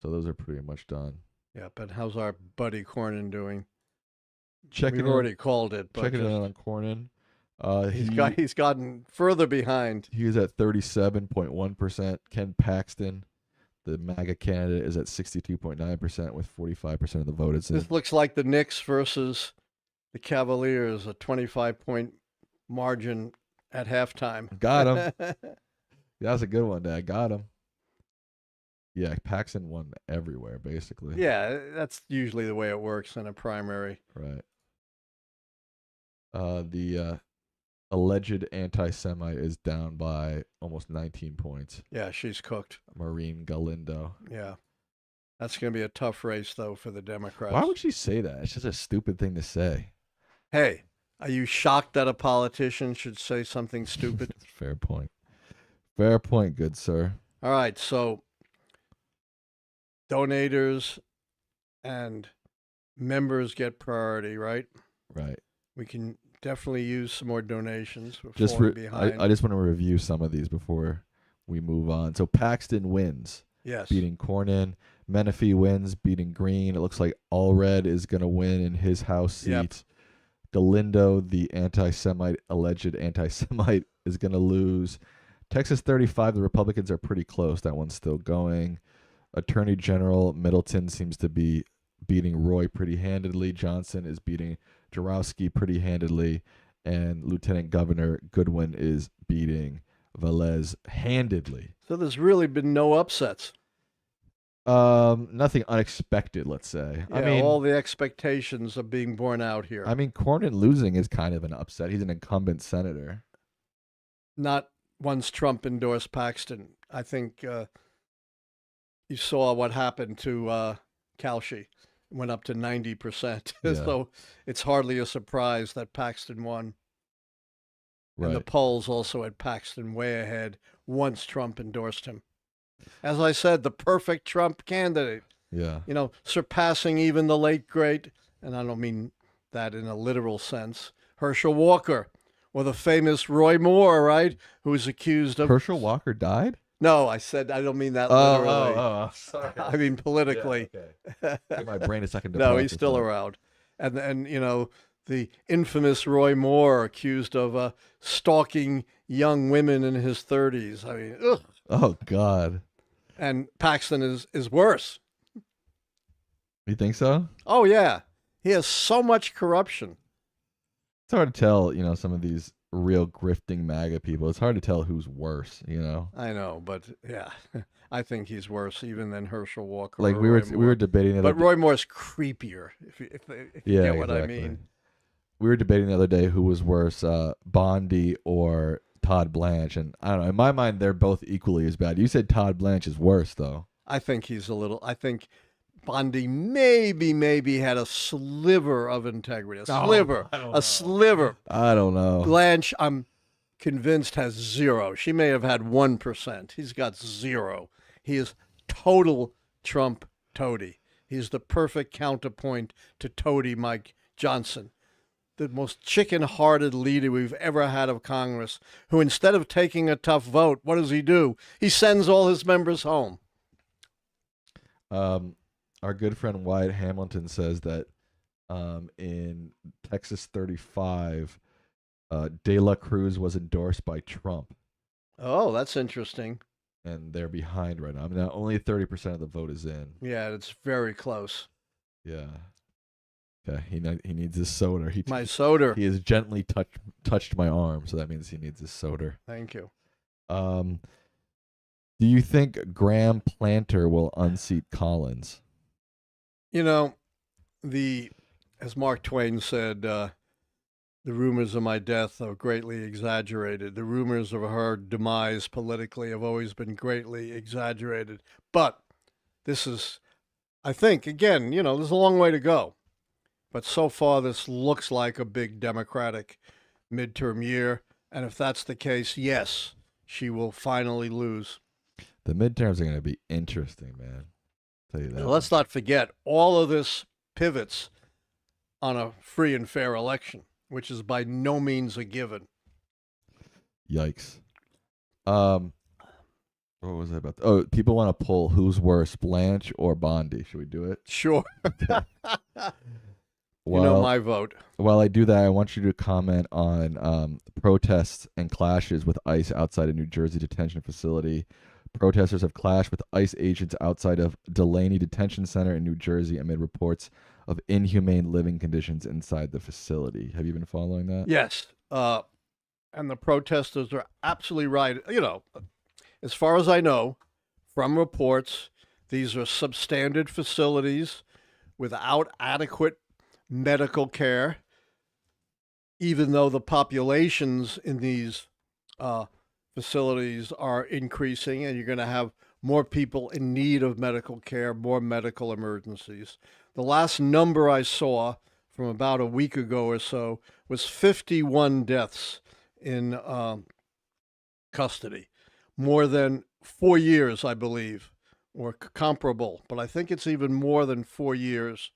So those are pretty much done. Yep. And how's our buddy Cornyn doing? We've already called it. But checking it out on Cornyn. He's gotten further behind. He is at 37.1%. Ken Paxton, the MAGA candidate, is at 62.9% with 45% of the vote. This looks like the Knicks versus the Cavaliers, a 25-point margin at halftime. Got him. That was a good one, Dad. Got him. Yeah, Paxton won everywhere, basically. Yeah, that's usually the way it works in a primary. Right. The alleged anti-Semite is down by almost 19 points. Yeah, she's cooked. Maureen Galindo. Yeah. That's going to be a tough race, though, for the Democrats. Why would she say that? It's just a stupid thing to say. Hey, are you shocked that a politician should say something stupid? Fair point. Fair point, good sir. All right, so donators and members get priority, right? Right. We can definitely use some more donations. Just behind. I just want to review some of these before we move on. So Paxton wins. Yes. Beating Cornyn. Menifee wins, beating Green. It looks like Allred is going to win in his House seat. Yep. Galindo, the alleged anti-Semite, is going to lose. Texas 35, the Republicans are pretty close. That one's still going. Attorney General Middleton seems to be beating Roy pretty handedly. Johnson is beating Jarowski pretty handedly. And Lieutenant Governor Goodwin is beating Velez handedly. So there's really been no upsets. Nothing unexpected, let's say. Yeah, I mean, all the expectations are being borne out here. I mean, Cornyn losing is kind of an upset. He's an incumbent senator. Not once Trump endorsed Paxton. I think you saw what happened to Kalshi. It went up to 90%. Yeah. So it's hardly a surprise that Paxton won. Right. And the polls also had Paxton way ahead once Trump endorsed him. As I said, the perfect Trump candidate. Yeah. You know, surpassing even the late, great, and I don't mean that in a literal sense, Herschel Walker, or the famous Roy Moore, right, who was accused of... Herschel Walker died? No, I said I don't mean that literally. Sorry. I mean politically. Yeah, okay. My brain is second to No, he's still around. And you know, the infamous Roy Moore accused of stalking young women in his 30s. I mean, ugh. Oh, God. And Paxton is worse. You think so? Oh, yeah. He has so much corruption. It's hard to tell, you know, some of these real grifting MAGA people. It's hard to tell who's worse, you know? I know, but yeah, I think he's worse even than Herschel Walker. Like we were debating the but other Roy Moore's creepier, if you get what I mean. We were debating the other day who was worse, Bondi or Todd Blanche, and I don't know. In my mind, they're both equally as bad. You said Todd Blanche is worse, though. I think he's a little. I think Bondi maybe had a sliver of integrity. Sliver. I don't know. Blanche, I'm convinced, has zero. She may have had 1%. He's got zero. He is total Trump toady. He's the perfect counterpoint to toady Mike Johnson, the most chicken-hearted leader we've ever had of Congress, who instead of taking a tough vote, what does he do? He sends all his members home. Our good friend Wyatt Hamilton says that in Texas 35, De La Cruz was endorsed by Trump. Oh, that's interesting. And they're behind right now. I mean, now only 30% of the vote is in. Yeah, it's very close. Yeah. Okay, he needs his soda. My soda. He has gently touched my arm, so that means he needs his soda. Thank you. Do you think Graham Planter will unseat Collins? You know, as Mark Twain said, the rumors of my death are greatly exaggerated. The rumors of her demise politically have always been greatly exaggerated. But this is, I think, again, you know, there's a long way to go. But so far, this looks like a big Democratic midterm year. And if that's the case, yes, she will finally lose. The midterms are going to be interesting, man. I'll tell you that. Let's not forget, all of this pivots on a free and fair election, which is by no means a given. Yikes. What was I about? Oh, people want to poll who's worse, Blanche or Bondi. Should we do it? Sure. You know While my vote. while I do that, I want you to comment on protests and clashes with ICE outside a New Jersey detention facility. Protesters have clashed with ICE agents outside of Delaney Detention Center in New Jersey amid reports of inhumane living conditions inside the facility. Have you been following that? Yes. And the protesters are absolutely right. You know, as far as I know from reports, these are substandard facilities without adequate medical care, even though the populations in these facilities are increasing and you're going to have more people in need of medical care, more medical emergencies. The last number I saw from about a week ago or so was 51 deaths in custody, more than 4 years, I believe, or comparable. But I think it's even more than 4 years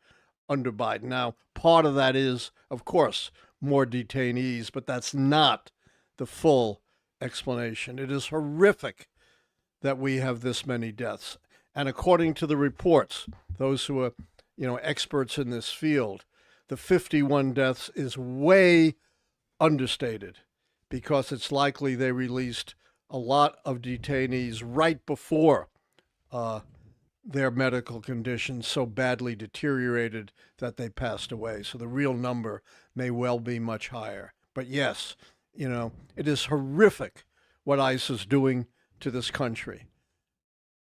under Biden. Now, part of that is, of course, more detainees, but that's not the full explanation. It is horrific that we have this many deaths. And according to the reports, those who are, experts in this field, the 51 deaths is way understated because it's likely they released a lot of detainees right before their medical conditions so badly deteriorated that they passed away. So the real number may well be much higher. But yes, it is horrific what ICE is doing to this country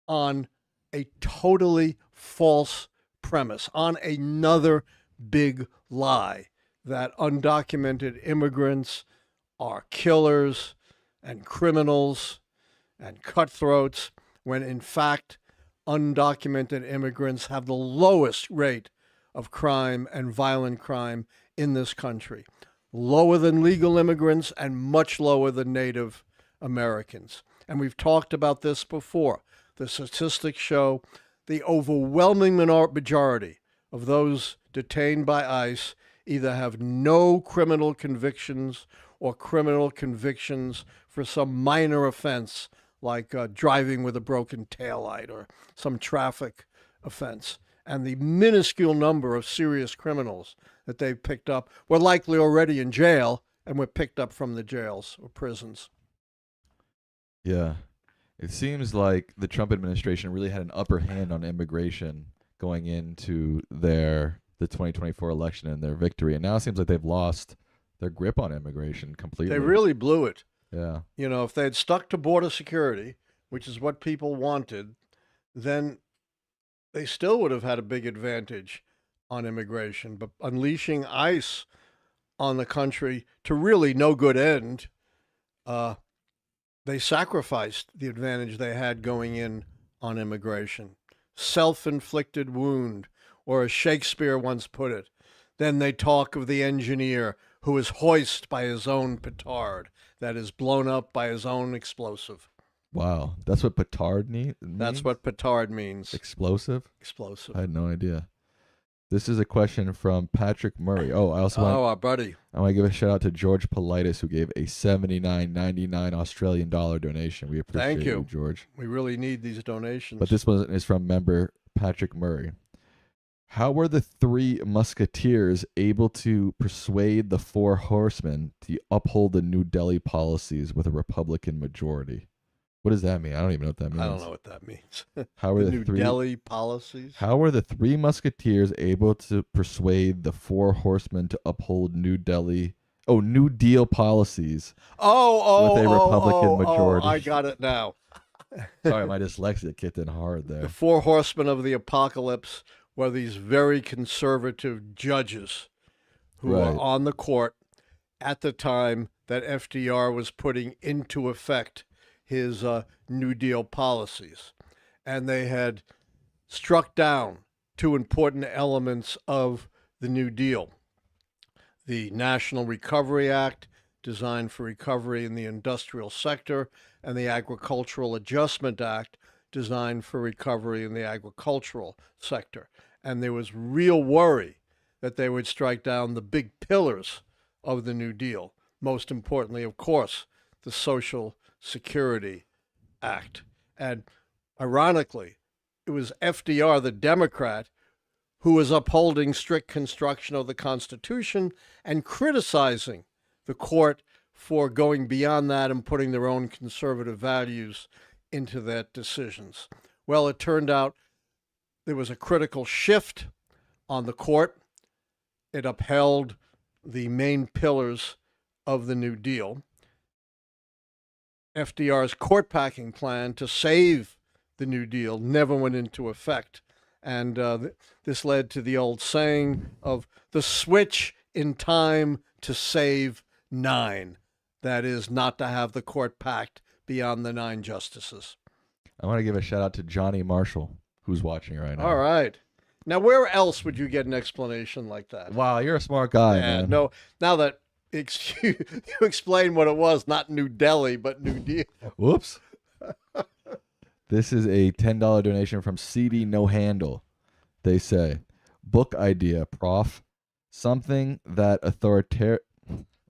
on a totally false premise, on another big lie that undocumented immigrants are killers and criminals and cutthroats, when in fact, undocumented immigrants have the lowest rate of crime and violent crime in this country. Lower than legal immigrants and much lower than Native Americans. And we've talked about this before. The statistics show the overwhelming majority of those detained by ICE either have no criminal convictions or criminal convictions for some minor offense like driving with a broken taillight or some traffic offense. And the minuscule number of serious criminals that they've picked up were likely already in jail and were picked up from the jails or prisons. Yeah. It seems like the Trump administration really had an upper hand on immigration going into the 2024 election and their victory. And now it seems like they've lost their grip on immigration completely. They really blew it. Yeah. If they had stuck to border security, which is what people wanted, then they still would have had a big advantage on immigration. But unleashing ICE on the country to really no good end, they sacrificed the advantage they had going in on immigration. Self-inflicted wound, or as Shakespeare once put it. Then they talk of the engineer who is hoist by his own petard, that is blown up by his own explosive. Wow. That's what petard means? That's what petard means. Explosive? Explosive. I had no idea. This is a question from Patrick Murray. Oh, our buddy. I want to give a shout out to George Politis, who gave a $79.99 Australian dollar donation. We appreciate Thank you, George. We really need these donations. But this one is from member Patrick Murray. How were the three musketeers able to persuade the four horsemen to uphold the New Delhi policies with a Republican majority? What does that mean? I don't even know what that means. I don't know what that means. How were the New Delhi policies? How were the three musketeers able to persuade the four horsemen to uphold New Deal policies with a Republican majority? I got it now. Sorry, my dyslexia kicked in hard there. The four horsemen of the apocalypse were these very conservative judges who were on the court at the time that FDR was putting into effect his New Deal policies. And they had struck down two important elements of the New Deal. The National Recovery Act, designed for recovery in the industrial sector, and the Agricultural Adjustment Act, designed for recovery in the agricultural sector. And there was real worry that they would strike down the big pillars of the New Deal. Most importantly, of course, the Social Security Act. And ironically, it was FDR, the Democrat, who was upholding strict construction of the Constitution and criticizing the court for going beyond that and putting their own conservative values into their decisions. Well, it turned out there was a critical shift on the court. It upheld the main pillars of the New Deal. FDR's court packing plan to save the New Deal never went into effect. And this led to the old saying of the switch in time to save 9. That is, not to have the court packed beyond the 9 justices. I want to give a shout out to Johnny Marshall, who's watching right now. All right. Now, where else would you get an explanation like that? Wow, you're a smart guy, man. No, now that you explain what it was, not New Delhi, but New Deal. Whoops. This is a $10 donation from CD No Handle. They say, book idea, prof. Something that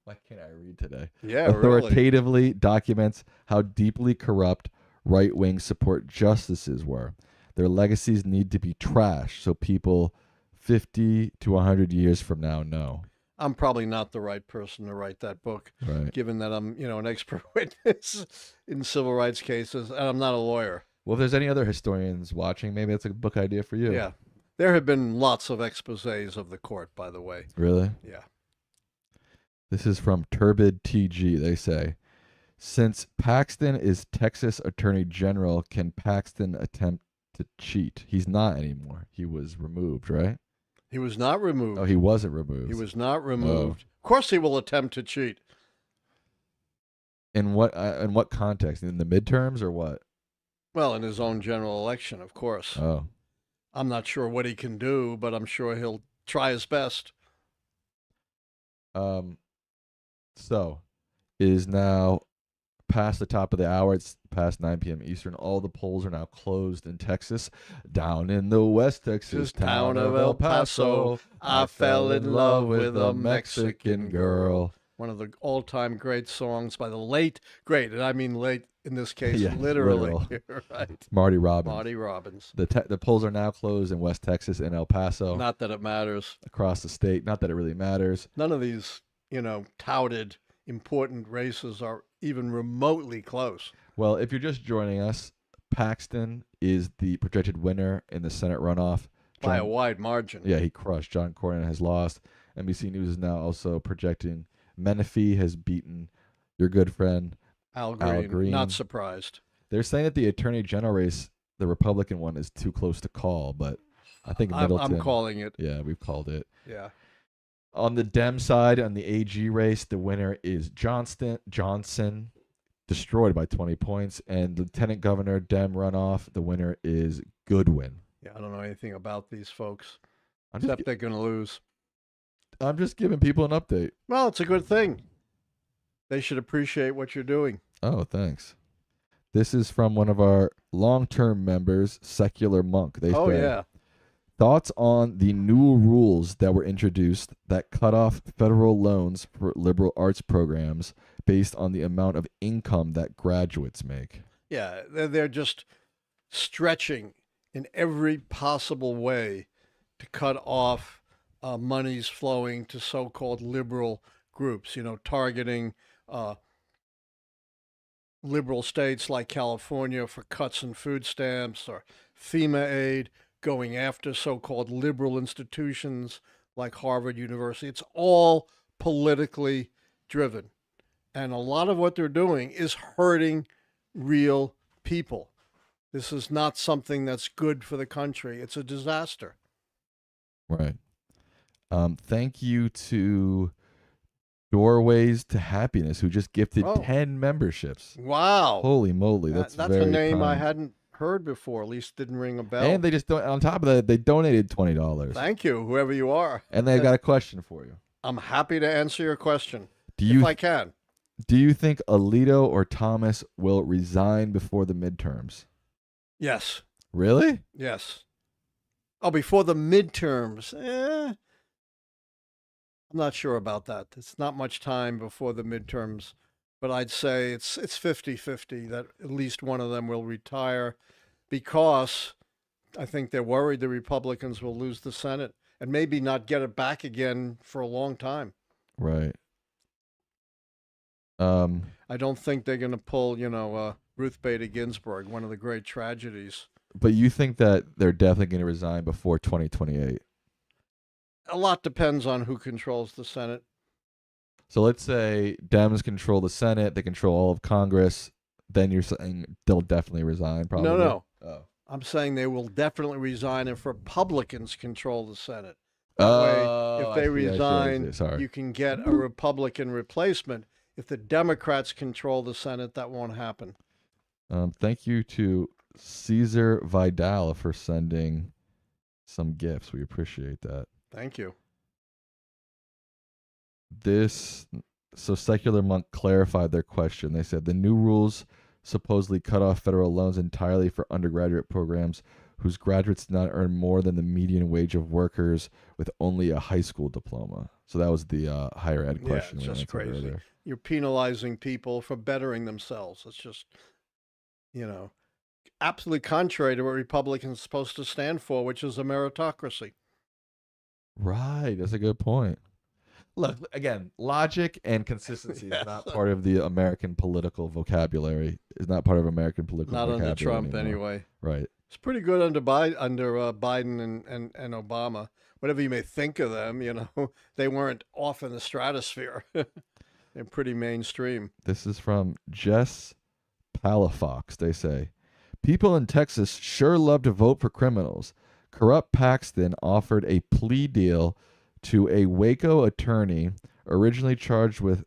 why can't I read today? Yeah, authoritatively documents how deeply corrupt right-wing support justices were. Their legacies need to be trashed so people 50 to 100 years from now know. I'm probably not the right person to write that book, right, given that I'm, an expert witness in civil rights cases, and I'm not a lawyer. Well, if there's any other historians watching, maybe that's a book idea for you. Yeah. There have been lots of exposés of the court, by the way. Really? Yeah. This is from Turbid TG. They say, since Paxton is Texas Attorney General, can Paxton attempt to cheat? He's not anymore. He was removed, right? He was not removed. Oh, he wasn't removed. He was not removed. Of course he will attempt to cheat. In what context? In the midterms or what? Well, in his own general election, of course. Oh. I'm not sure what he can do, but I'm sure he'll try his best. So, it is now past the top of the hour. It's past 9 p.m. Eastern. All the polls are now closed in Texas. Down in the West Texas town of El Paso, I fell in love with a Mexican girl. One of the all-time great songs by the late, and I mean late in this case, Yeah, literally. Right. Marty Robbins. Marty Robbins. The polls are now closed in West Texas and El Paso. Not that it matters. Across the state. Not that it really matters. None of these, touted important races are even remotely close. Well, if you're just joining us, Paxton is the projected winner in the Senate runoff. By a wide margin. Yeah, he crushed. John Cornyn has lost. NBC News is now also projecting Menifee has beaten your good friend Al Green. Not surprised. They're saying that the Attorney General race, the Republican one, is too close to call, but I think Middleton. I'm calling it. Yeah, we've called it. Yeah. On the Dem side, on the AG race, the winner is Johnson, destroyed by 20 points, and Lieutenant Governor Dem runoff, the winner is Goodwin. Yeah, I don't know anything about these folks, except they're going to lose. I'm just giving people an update. Well, it's a good thing. They should appreciate what you're doing. Oh, thanks. This is from one of our long-term members, Secular Monk. They say, yeah. Thoughts on the new rules that were introduced that cut off federal loans for liberal arts programs based on the amount of income that graduates make. Yeah, they're just stretching in every possible way to cut off monies flowing to so-called liberal groups, targeting liberal states like California for cuts in food stamps or FEMA aid, going after so-called liberal institutions like Harvard University. It's all politically driven. And a lot of what they're doing is hurting real people. This is not something that's good for the country. It's a disaster. Right. Thank you to Doorways to Happiness, who just gifted 10 memberships. Wow. Holy moly. That's a name I hadn't heard before, at least didn't ring a bell. And they just on top of that, they donated $20. Thank you, whoever you are. And they've got a question for you. I'm happy to answer your question if I can. Do you think Alito or Thomas will resign before the midterms? Yes. Really? Yes. Oh, before the midterms. I'm not sure about that. It's not much time before the midterms, but I'd say it's 50-50 that at least one of them will retire, because I think they're worried the Republicans will lose the Senate and maybe not get it back again for a long time. Right. I don't think they're going to pull, Ruth Bader Ginsburg, one of the great tragedies. But you think that they're definitely going to resign before 2028? A lot depends on who controls the Senate. So let's say Dems control the Senate, they control all of Congress, then you're saying they'll definitely resign, probably? No. Oh. I'm saying they will definitely resign if Republicans control the Senate. That way, if they resign, you can get a Republican replacement. If the Democrats control the Senate, that won't happen. Thank you to Caesar Vidal for sending some gifts. We appreciate that. Thank you. So Secular Monk clarified their question. They said the new rules supposedly cut off federal loans entirely for undergraduate programs whose graduates did not earn more than the median wage of workers with only a high school diploma. So that was the higher ed question. Yeah, it's just crazy. Earlier. You're penalizing people for bettering themselves. It's just, absolutely contrary to what Republicans are supposed to stand for, which is a meritocracy. Right. That's a good point. Look, again, logic and consistency is not part of the American political vocabulary. It's not part of American political vocabulary. Not under Trump, anyway. Right. It's pretty good under Biden and Obama. Whatever you may think of them, they weren't off in the stratosphere. They're pretty mainstream. This is from Jess Palafox. They say, people in Texas sure love to vote for criminals. Corrupt Paxton offered a plea deal to a Waco attorney originally charged with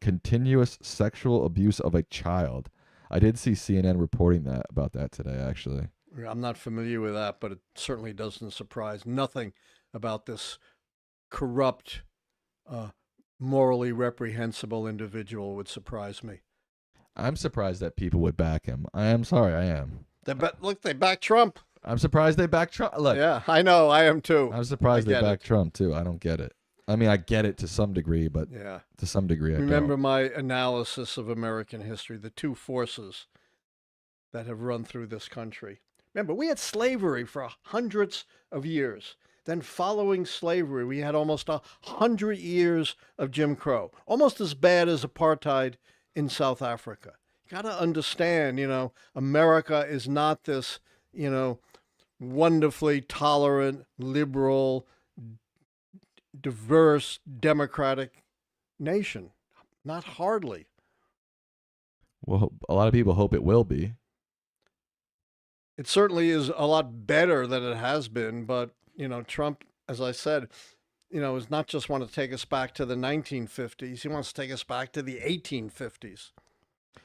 continuous sexual abuse of a child. I did see CNN reporting about that today, actually. I'm not familiar with that, but it certainly doesn't surprise. Nothing about this corrupt, morally reprehensible individual would surprise me. I'm surprised that people would back him. I am sorry, I am. They back Trump. I'm surprised they back Trump. Look, yeah, I know. I am too. I'm surprised they back Trump too. I don't get it. I mean, I get it to some degree, but to some degree, I remember don't. my analysis of American history, the two forces that have run through this country. Remember, we had slavery for hundreds of years. Then following slavery, we had almost 100 years of Jim Crow, almost as bad as apartheid in South Africa. You got to understand, America is not this, wonderfully tolerant, liberal, diverse, democratic nation. Not hardly. Well, a lot of people hope it will be. It certainly is a lot better than it has been, but, Trump, as I said, is not just want to take us back to the 1950s. He wants to take us back to the 1850s.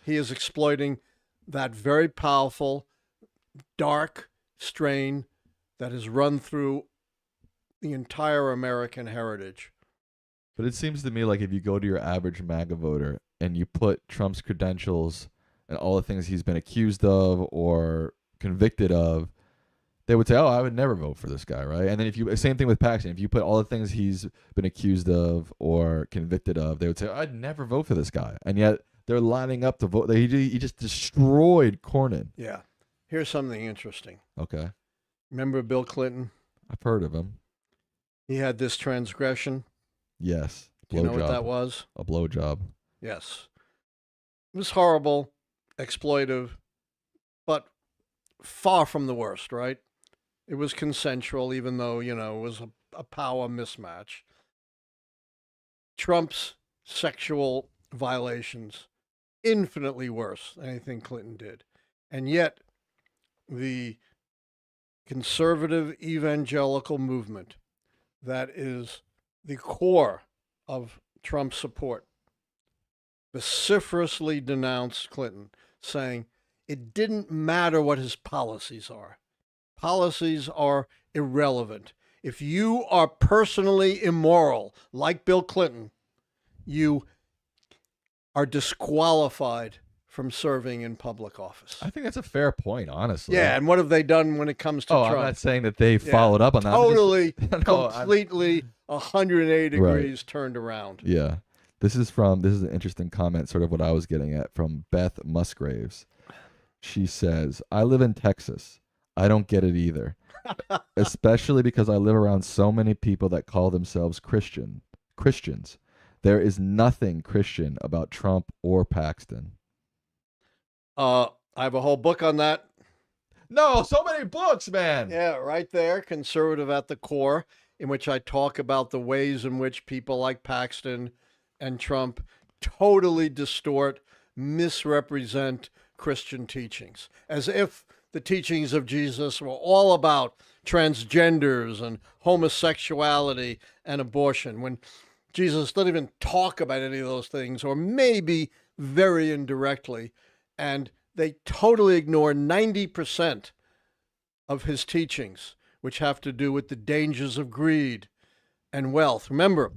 He is exploiting that very powerful, dark strain that has run through the entire American heritage. But it seems to me like if you go to your average MAGA voter and you put Trump's credentials and all the things he's been accused of or convicted of, they would say, oh, I would never vote for this guy, right? And then same thing with Paxton. If you put all the things he's been accused of or convicted of, they would say, I'd never vote for this guy. And yet they're lining up to vote. He just destroyed Cornyn. Yeah. Here's something interesting. Okay. Remember Bill Clinton? I've heard of him. He had this transgression. Yes. Do you know what that was? A blowjob. Yes. It was horrible, exploitive, but far from the worst, right? It was consensual, even though, it was a power mismatch. Trump's sexual violations, infinitely worse than anything Clinton did. And yet, the conservative evangelical movement that is the core of Trump's support vociferously denounced Clinton, saying it didn't matter what his policies are. Policies are irrelevant. If you are personally immoral, like Bill Clinton, you are disqualified from serving in public office. I think that's a fair point, honestly. Yeah, and what have they done when it comes to Trump? I'm not saying that they followed up on that. Totally, completely 180 degrees turned around. Yeah. This is an interesting comment, sort of what I was getting at, from Beth Musgraves. She says, I live in Texas. I don't get it either. Especially because I live around so many people that call themselves Christians. There is nothing Christian about Trump or Paxton. I have a whole book on that. No, so many books, man. Yeah, right there, Conservative at the Core, in which I talk about the ways in which people like Paxton and Trump totally distort, misrepresent Christian teachings, as if the teachings of Jesus were all about transgenders and homosexuality and abortion, when Jesus doesn't even talk about any of those things, or maybe very indirectly. And they totally ignore 90% of his teachings, which have to do with the dangers of greed and wealth. Remember,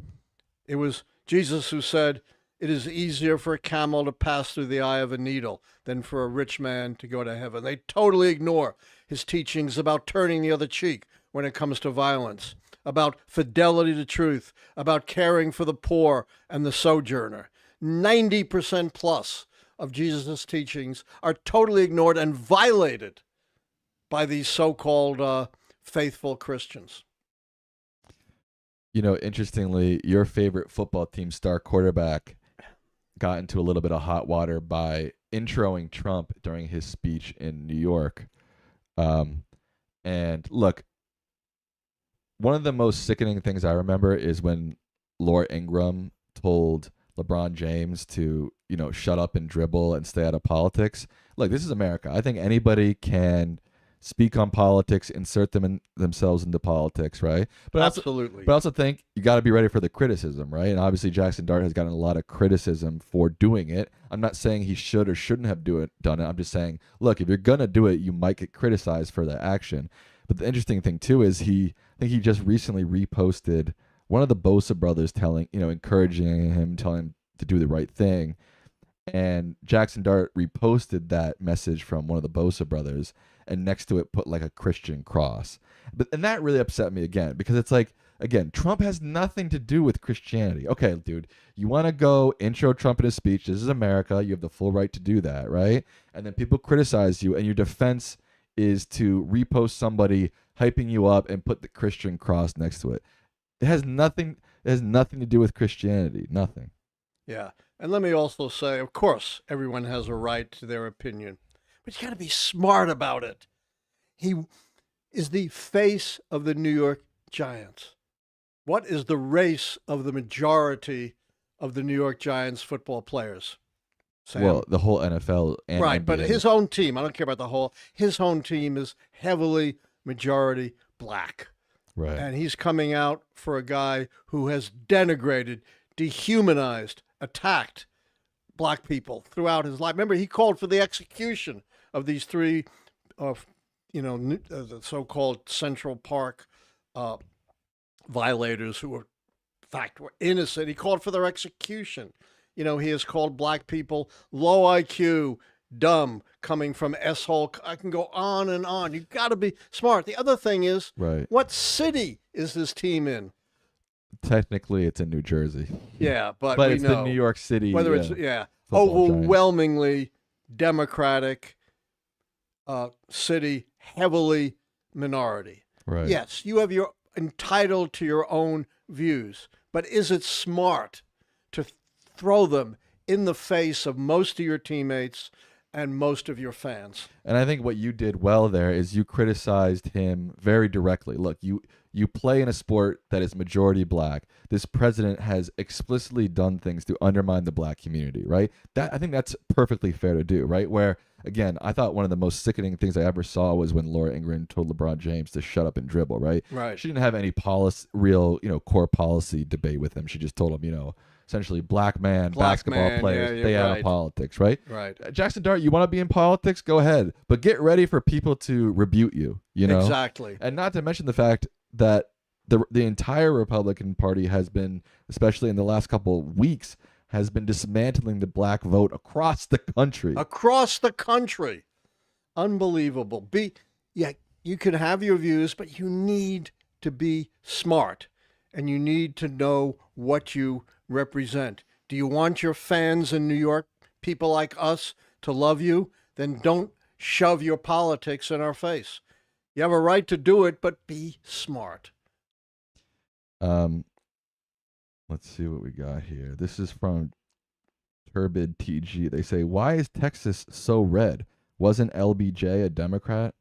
it was Jesus who said, it is easier for a camel to pass through the eye of a needle than for a rich man to go to heaven. They totally ignore his teachings about turning the other cheek when it comes to violence, about fidelity to truth, about caring for the poor and the sojourner. 90% plus of Jesus' teachings are totally ignored and violated by these so-called faithful Christians. You know, interestingly, your favorite football team star quarterback got into a little bit of hot water by introing Trump during his speech in New York. And look, one of the most sickening things I remember is when Laura Ingraham told LeBron James to, shut up and dribble and stay out of politics. Look, this is America. I think anybody can speak on politics, insert themselves into politics, right? But Absolutely. But I also think you got to be ready for the criticism, right? And obviously Jackson Dart has gotten a lot of criticism for doing it. I'm not saying he should or shouldn't have done it. I'm just saying, look, if you're going to do it, you might get criticized for that action. But the interesting thing too is I think he just recently reposted one of the Bosa brothers encouraging him, telling him to do the right thing. And Jackson Dart reposted that message from one of the Bosa brothers, and next to it put like a Christian cross. And that really upset me again, because it's like, again, Trump has nothing to do with Christianity. Okay, dude, you want to go intro Trump in a speech. This is America. You have the full right to do that, right? And then people criticize you, and your defense is to repost somebody hyping you up and put the Christian cross next to it. It has nothing to do with Christianity. Nothing. Yeah. And let me also say, of course, everyone has a right to their opinion, but you got to be smart about it. He is the face of the New York Giants. What is the race of the majority of the New York Giants football players? Sam? Well, the whole NFL and right, NBA. But his own team, I don't care about the whole, his own team is heavily majority black. Right. And he's coming out for a guy who has denigrated, dehumanized, attacked black people throughout his life. Remember, he called for the execution of these three, the so-called Central Park violators who were, in fact, were innocent. He called for their execution. He has called black people low IQ, dumb, coming from S-hole. I can go on and on. You've got to be smart. The other thing is, right, what city is this team in? Technically, it's in New Jersey. Yeah, but it's the New York City. Whether it's overwhelmingly Democratic city, heavily minority. Right. Yes, you have your entitled to your own views, but is it smart to throw them in the face of most of your teammates and most of your fans? And I think what you did well there is you criticized him very directly. Look, you play in a sport that is majority black. This president has explicitly done things to undermine the black community, right? I think that's perfectly fair to do, right? Where, again, I thought one of the most sickening things I ever saw was when Laura Ingraham told LeBron James to shut up and dribble, right? Right. She didn't have any real core policy debate with him. She just told him, essentially black basketball players, stay out of politics, right? Right. Jackson Dart, you want to be in politics? Go ahead. But get ready for people to rebuke you, Exactly. And not to mention the fact that the entire Republican Party has been, especially in the last couple of weeks, has been dismantling the black vote across the country. Across the country. Unbelievable. You can have your views, but you need to be smart, and you need to know what you represent. Do you want your fans in New York, people like us, to love you? Then don't shove your politics in our face. You have a right to do it, but be smart. Let's see what we got here. This is from Turbid TG. They say, why is Texas so red? Wasn't LBJ a Democrat?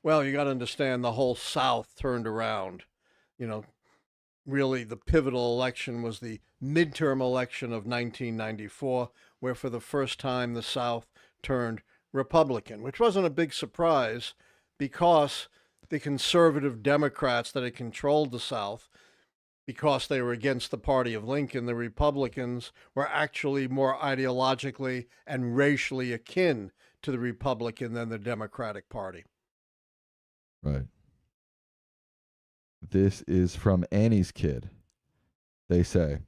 Well, you got to understand the whole South turned around. You know, really the pivotal election was the midterm election of 1994, where for the first time the South turned Republican, which wasn't a big surprise because the conservative Democrats that had controlled the South, because they were against the party of Lincoln, the Republicans were actually more ideologically and racially akin to the Republican than the Democratic Party. Right. This is from Annie's Kid. They say,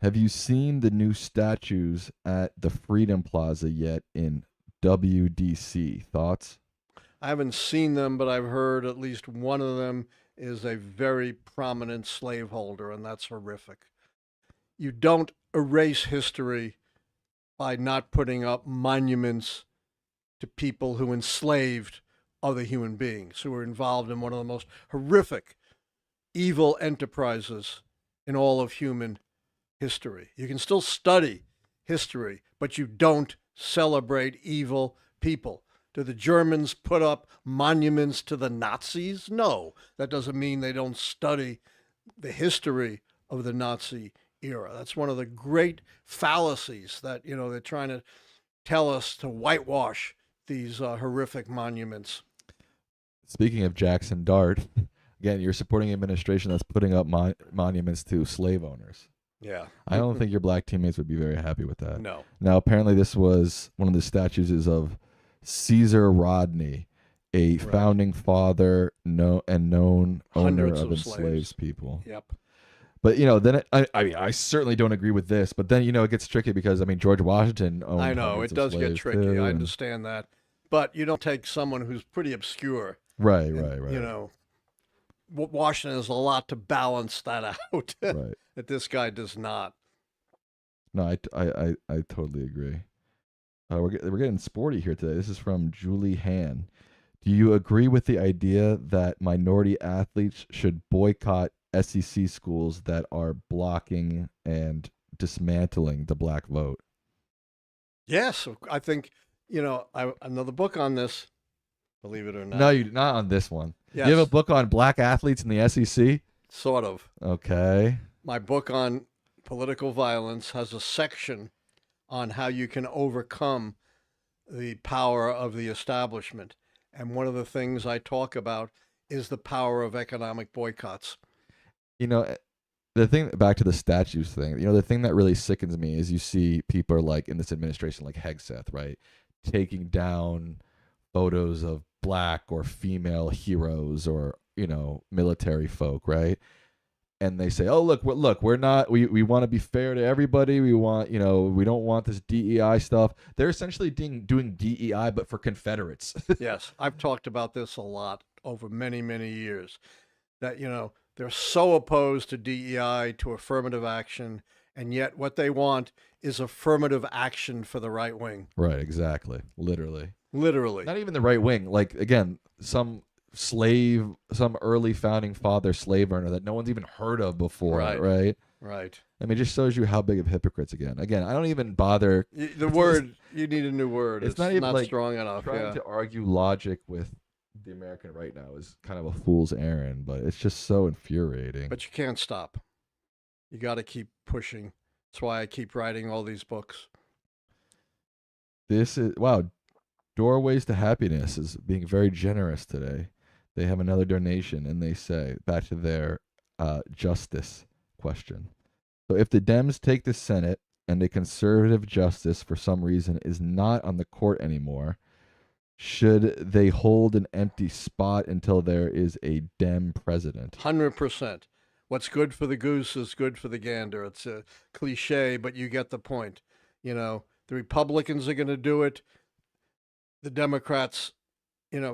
have you seen the new statues at the Freedom Plaza yet in WDC? Thoughts? I haven't seen them, but I've heard at least one of them is a very prominent slaveholder, and that's horrific. You don't erase history by not putting up monuments to people who enslaved other human beings, who were involved in one of the most horrific, evil enterprises in all of human history. You can still study history, but you don't celebrate evil people. Do the Germans put up monuments to the Nazis? No. That doesn't mean they don't study the history of the Nazi era. That's one of the great fallacies that, they're trying to tell us to whitewash these horrific monuments. Speaking of Jackson Dart, again, you're supporting an administration that's putting up monuments to slave owners. Yeah. I don't think your black teammates would be very happy with that. No. Now, apparently this was one of the statues is of Caesar Rodney, a founding father known owner Hundreds of of enslaved people. Yep. But, then I certainly don't agree with this. But then, it gets tricky because, George Washington owned I know, hundreds it of does get slaves tricky. too, I and- understand that. But you don't take someone who's pretty obscure. Right. Washington has a lot to balance that out. Right. That this guy does not. No, I totally agree. We're getting sporty here today. This is from Julie Han. Do you agree with the idea that minority athletes should boycott SEC schools that are blocking and dismantling the black vote? Yes, I think, another book on this, believe it or not. No, you not on this one. Yes. You have a book on black athletes in the SEC? Sort of. Okay. My book on political violence has a section on how you can overcome the power of the establishment. And one of the things I talk about is the power of economic boycotts. The thing, back to the statues thing, the thing that really sickens me is you see people like in this administration, like Hegseth, right, taking down photos of black or female heroes or, military folk, right? And they say, oh, look, we're not, we want to be fair to everybody. We want, we don't want this DEI stuff. They're essentially doing DEI, but for Confederates. Yes, I've talked about this a lot over many, many years, that, they're so opposed to DEI, to affirmative action, and yet what they want is affirmative action for the right wing. Right, exactly. Literally. Literally. Not even the right wing. Like, again, some early founding father slave owner that no one's even heard of before, right? Right. I mean, it just shows you how big of hypocrites again. Again, I don't even bother. The word, you need a new word. It's not even not like strong enough. Trying to argue logic with the American right now is kind of a fool's errand, but it's just so infuriating. But you can't stop. You got to keep pushing. That's why I keep writing all these books. This is, wow, Doorways to Happiness is being very generous today. They have another donation, and they say, back to their justice question. So if the Dems take the Senate and a conservative justice for some reason is not on the court anymore, should they hold an empty spot until there is a Dem president? 100%. What's good for the goose is good for the gander. It's a cliche, but you get the point. The Republicans are going to do it. The Democrats,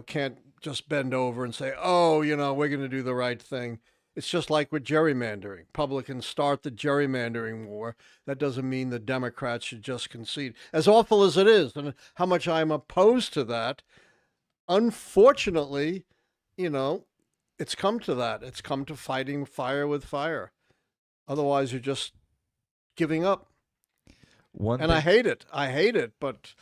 can't just bend over and say, oh, we're going to do the right thing. It's just like with gerrymandering. Republicans start the gerrymandering war. That doesn't mean the Democrats should just concede. As awful as it is, and how much I'm opposed to that, unfortunately, it's come to that. It's come to fighting fire with fire. Otherwise, you're just giving up. I hate it. I hate it, but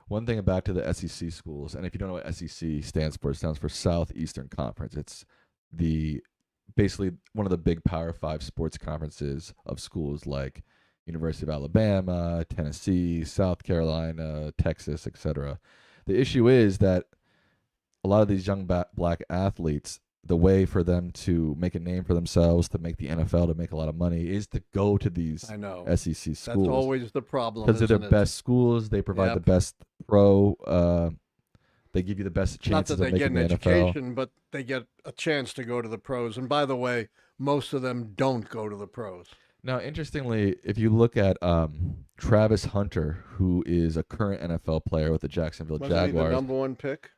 one thing back to the SEC schools, and if you don't know what SEC stands for, it stands for Southeastern Conference. It's basically one of the big Power 5 sports conferences of schools like University of Alabama, Tennessee, South Carolina, Texas, etc. The issue is that a lot of these young black athletes, the way for them to make a name for themselves, to make the NFL, to make a lot of money, is to go to these SEC schools. That's always the problem. Because they're the best schools. They provide the best pro. They give you the best chances of making the NFL. Not that they get an education, but they get a chance to go to the pros. And by the way, most of them don't go to the pros. Now, interestingly, if you look at Travis Hunter, who is a current NFL player with the Jacksonville Jaguars. Was he the number 1 pick?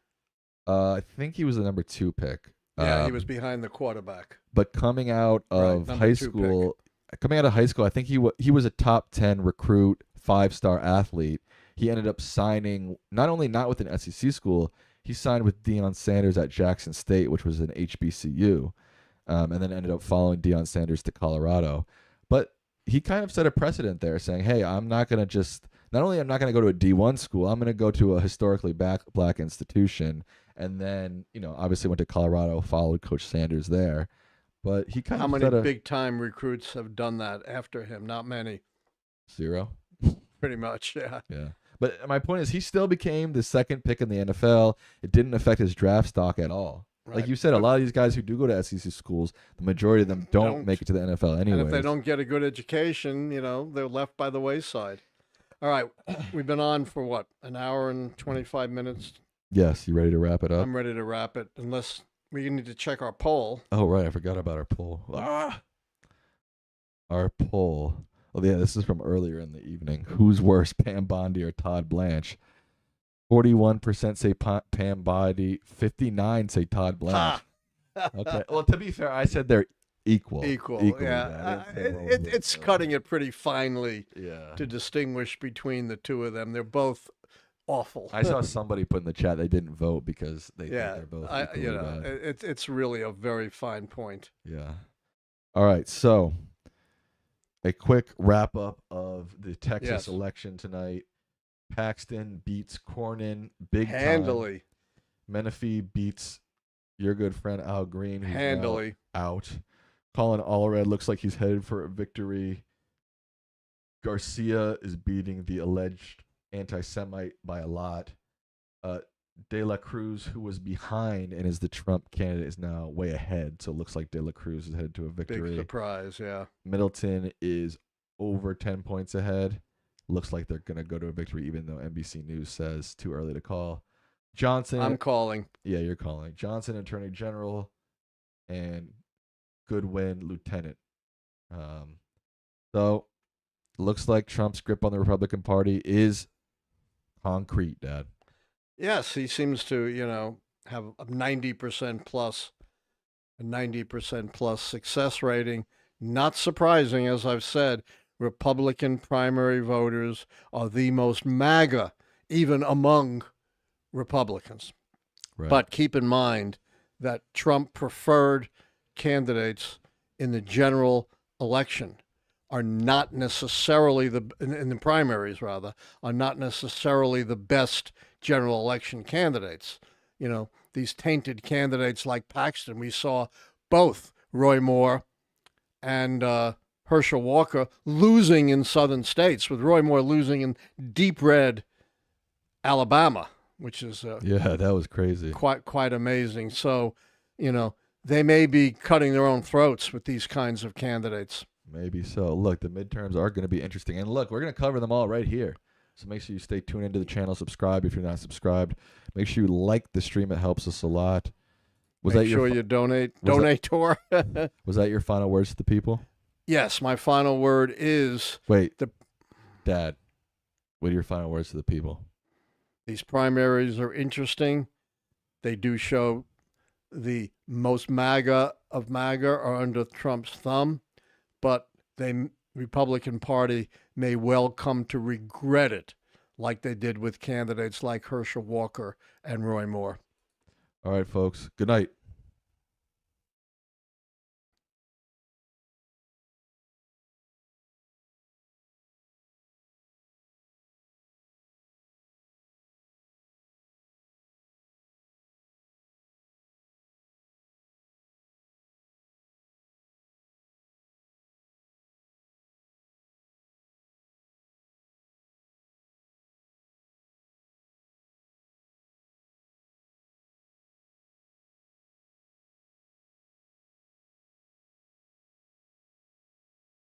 I think he was the number 2 pick. Yeah, he was behind the quarterback. But coming out of high school, I think he was a top 10 recruit, 5-star athlete. He ended up signing not with an SEC school, he signed with Deion Sanders at Jackson State, which was an HBCU, and then ended up following Deion Sanders to Colorado. But he kind of set a precedent there, saying, "Hey, I'm not going to not only I'm not going to go to a D1 school, I'm going to go to a historically black institution." And then, obviously went to Colorado, followed Coach Sanders there. But he kind of How many big-time recruits have done that after him? Not many. 0? Pretty much, yeah. Yeah. But my point is, he still became the 2nd pick in the NFL. It didn't affect his draft stock at all. Right. Like you said, a lot of these guguys who do go to SEC schools, the majority of them don't make it to the NFL anyway. And if they don't get a good education, they're left by the wayside. All right. We've been on for what, an hour and 25 minutes? Yes, you ready to wrap it up? I'm ready to wrap it, unless we need to check our poll. Oh, right. I forgot about our poll. Our poll. Oh, yeah, this is from earlier in the evening. Who's worse, Pam Bondi or Todd Blanche? 41% say Pam Bondi, 59% say Todd Blanche. Okay. Well, to be fair, I said they're equal. Yeah. It's cutting it pretty finely to distinguish between the two of them. They're both awful. I saw somebody put in the chat they didn't vote because they think they're both equally bad. It's really a very fine point. Yeah. All right, so a quick wrap up of the Texas election tonight. Paxton beats Cornyn big handily. Time. Menifee beats your good friend Al Green, who's handily out. Colin Allred looks like he's headed for a victory. Garcia is beating the alleged anti-Semite by a lot. De La Cruz, who was behind and is the Trump candidate, is now way ahead. So it looks like De La Cruz is headed to a victory. Big surprise, yeah. Middleton is over 10 points ahead. Looks like they're going to go to a victory, even though NBC News says too early to call. Johnson. I'm calling. Yeah, you're calling. Johnson, Attorney General, and Goodwin, Lieutenant. So looks like Trump's grip on the Republican Party is concrete, Dad. Yes, he seems to, have a 90% plus success rating. Not surprising, as I've said, Republican primary voters are the most MAGA, even among Republicans. Right. But keep in mind that Trump preferred candidates in the general election are not necessarily in the primaries rather, are not necessarily the best general election candidates. These tainted candidates like Paxton, we saw both Roy Moore and Herschel Walker losing in southern states, with Roy Moore losing in deep red Alabama, which is that was crazy. Quite amazing. So, they may be cutting their own throats with these kinds of candidates. Maybe so. Look, the midterms are going to be interesting. And look, we're going to cover them all right here. So make sure you stay tuned into the channel. Subscribe if you're not subscribed. Make sure you like the stream. It helps us a lot. Make sure you donate. Donator. Was that your final words to the people? Yes, my final word is... Wait, Dad, what are your final words to the people? These primaries are interesting. They do show the most MAGA of MAGA are under Trump's thumb, but the Republican Party may well come to regret it like they did with candidates like Herschel Walker and Roy Moore. All right, folks. Good night.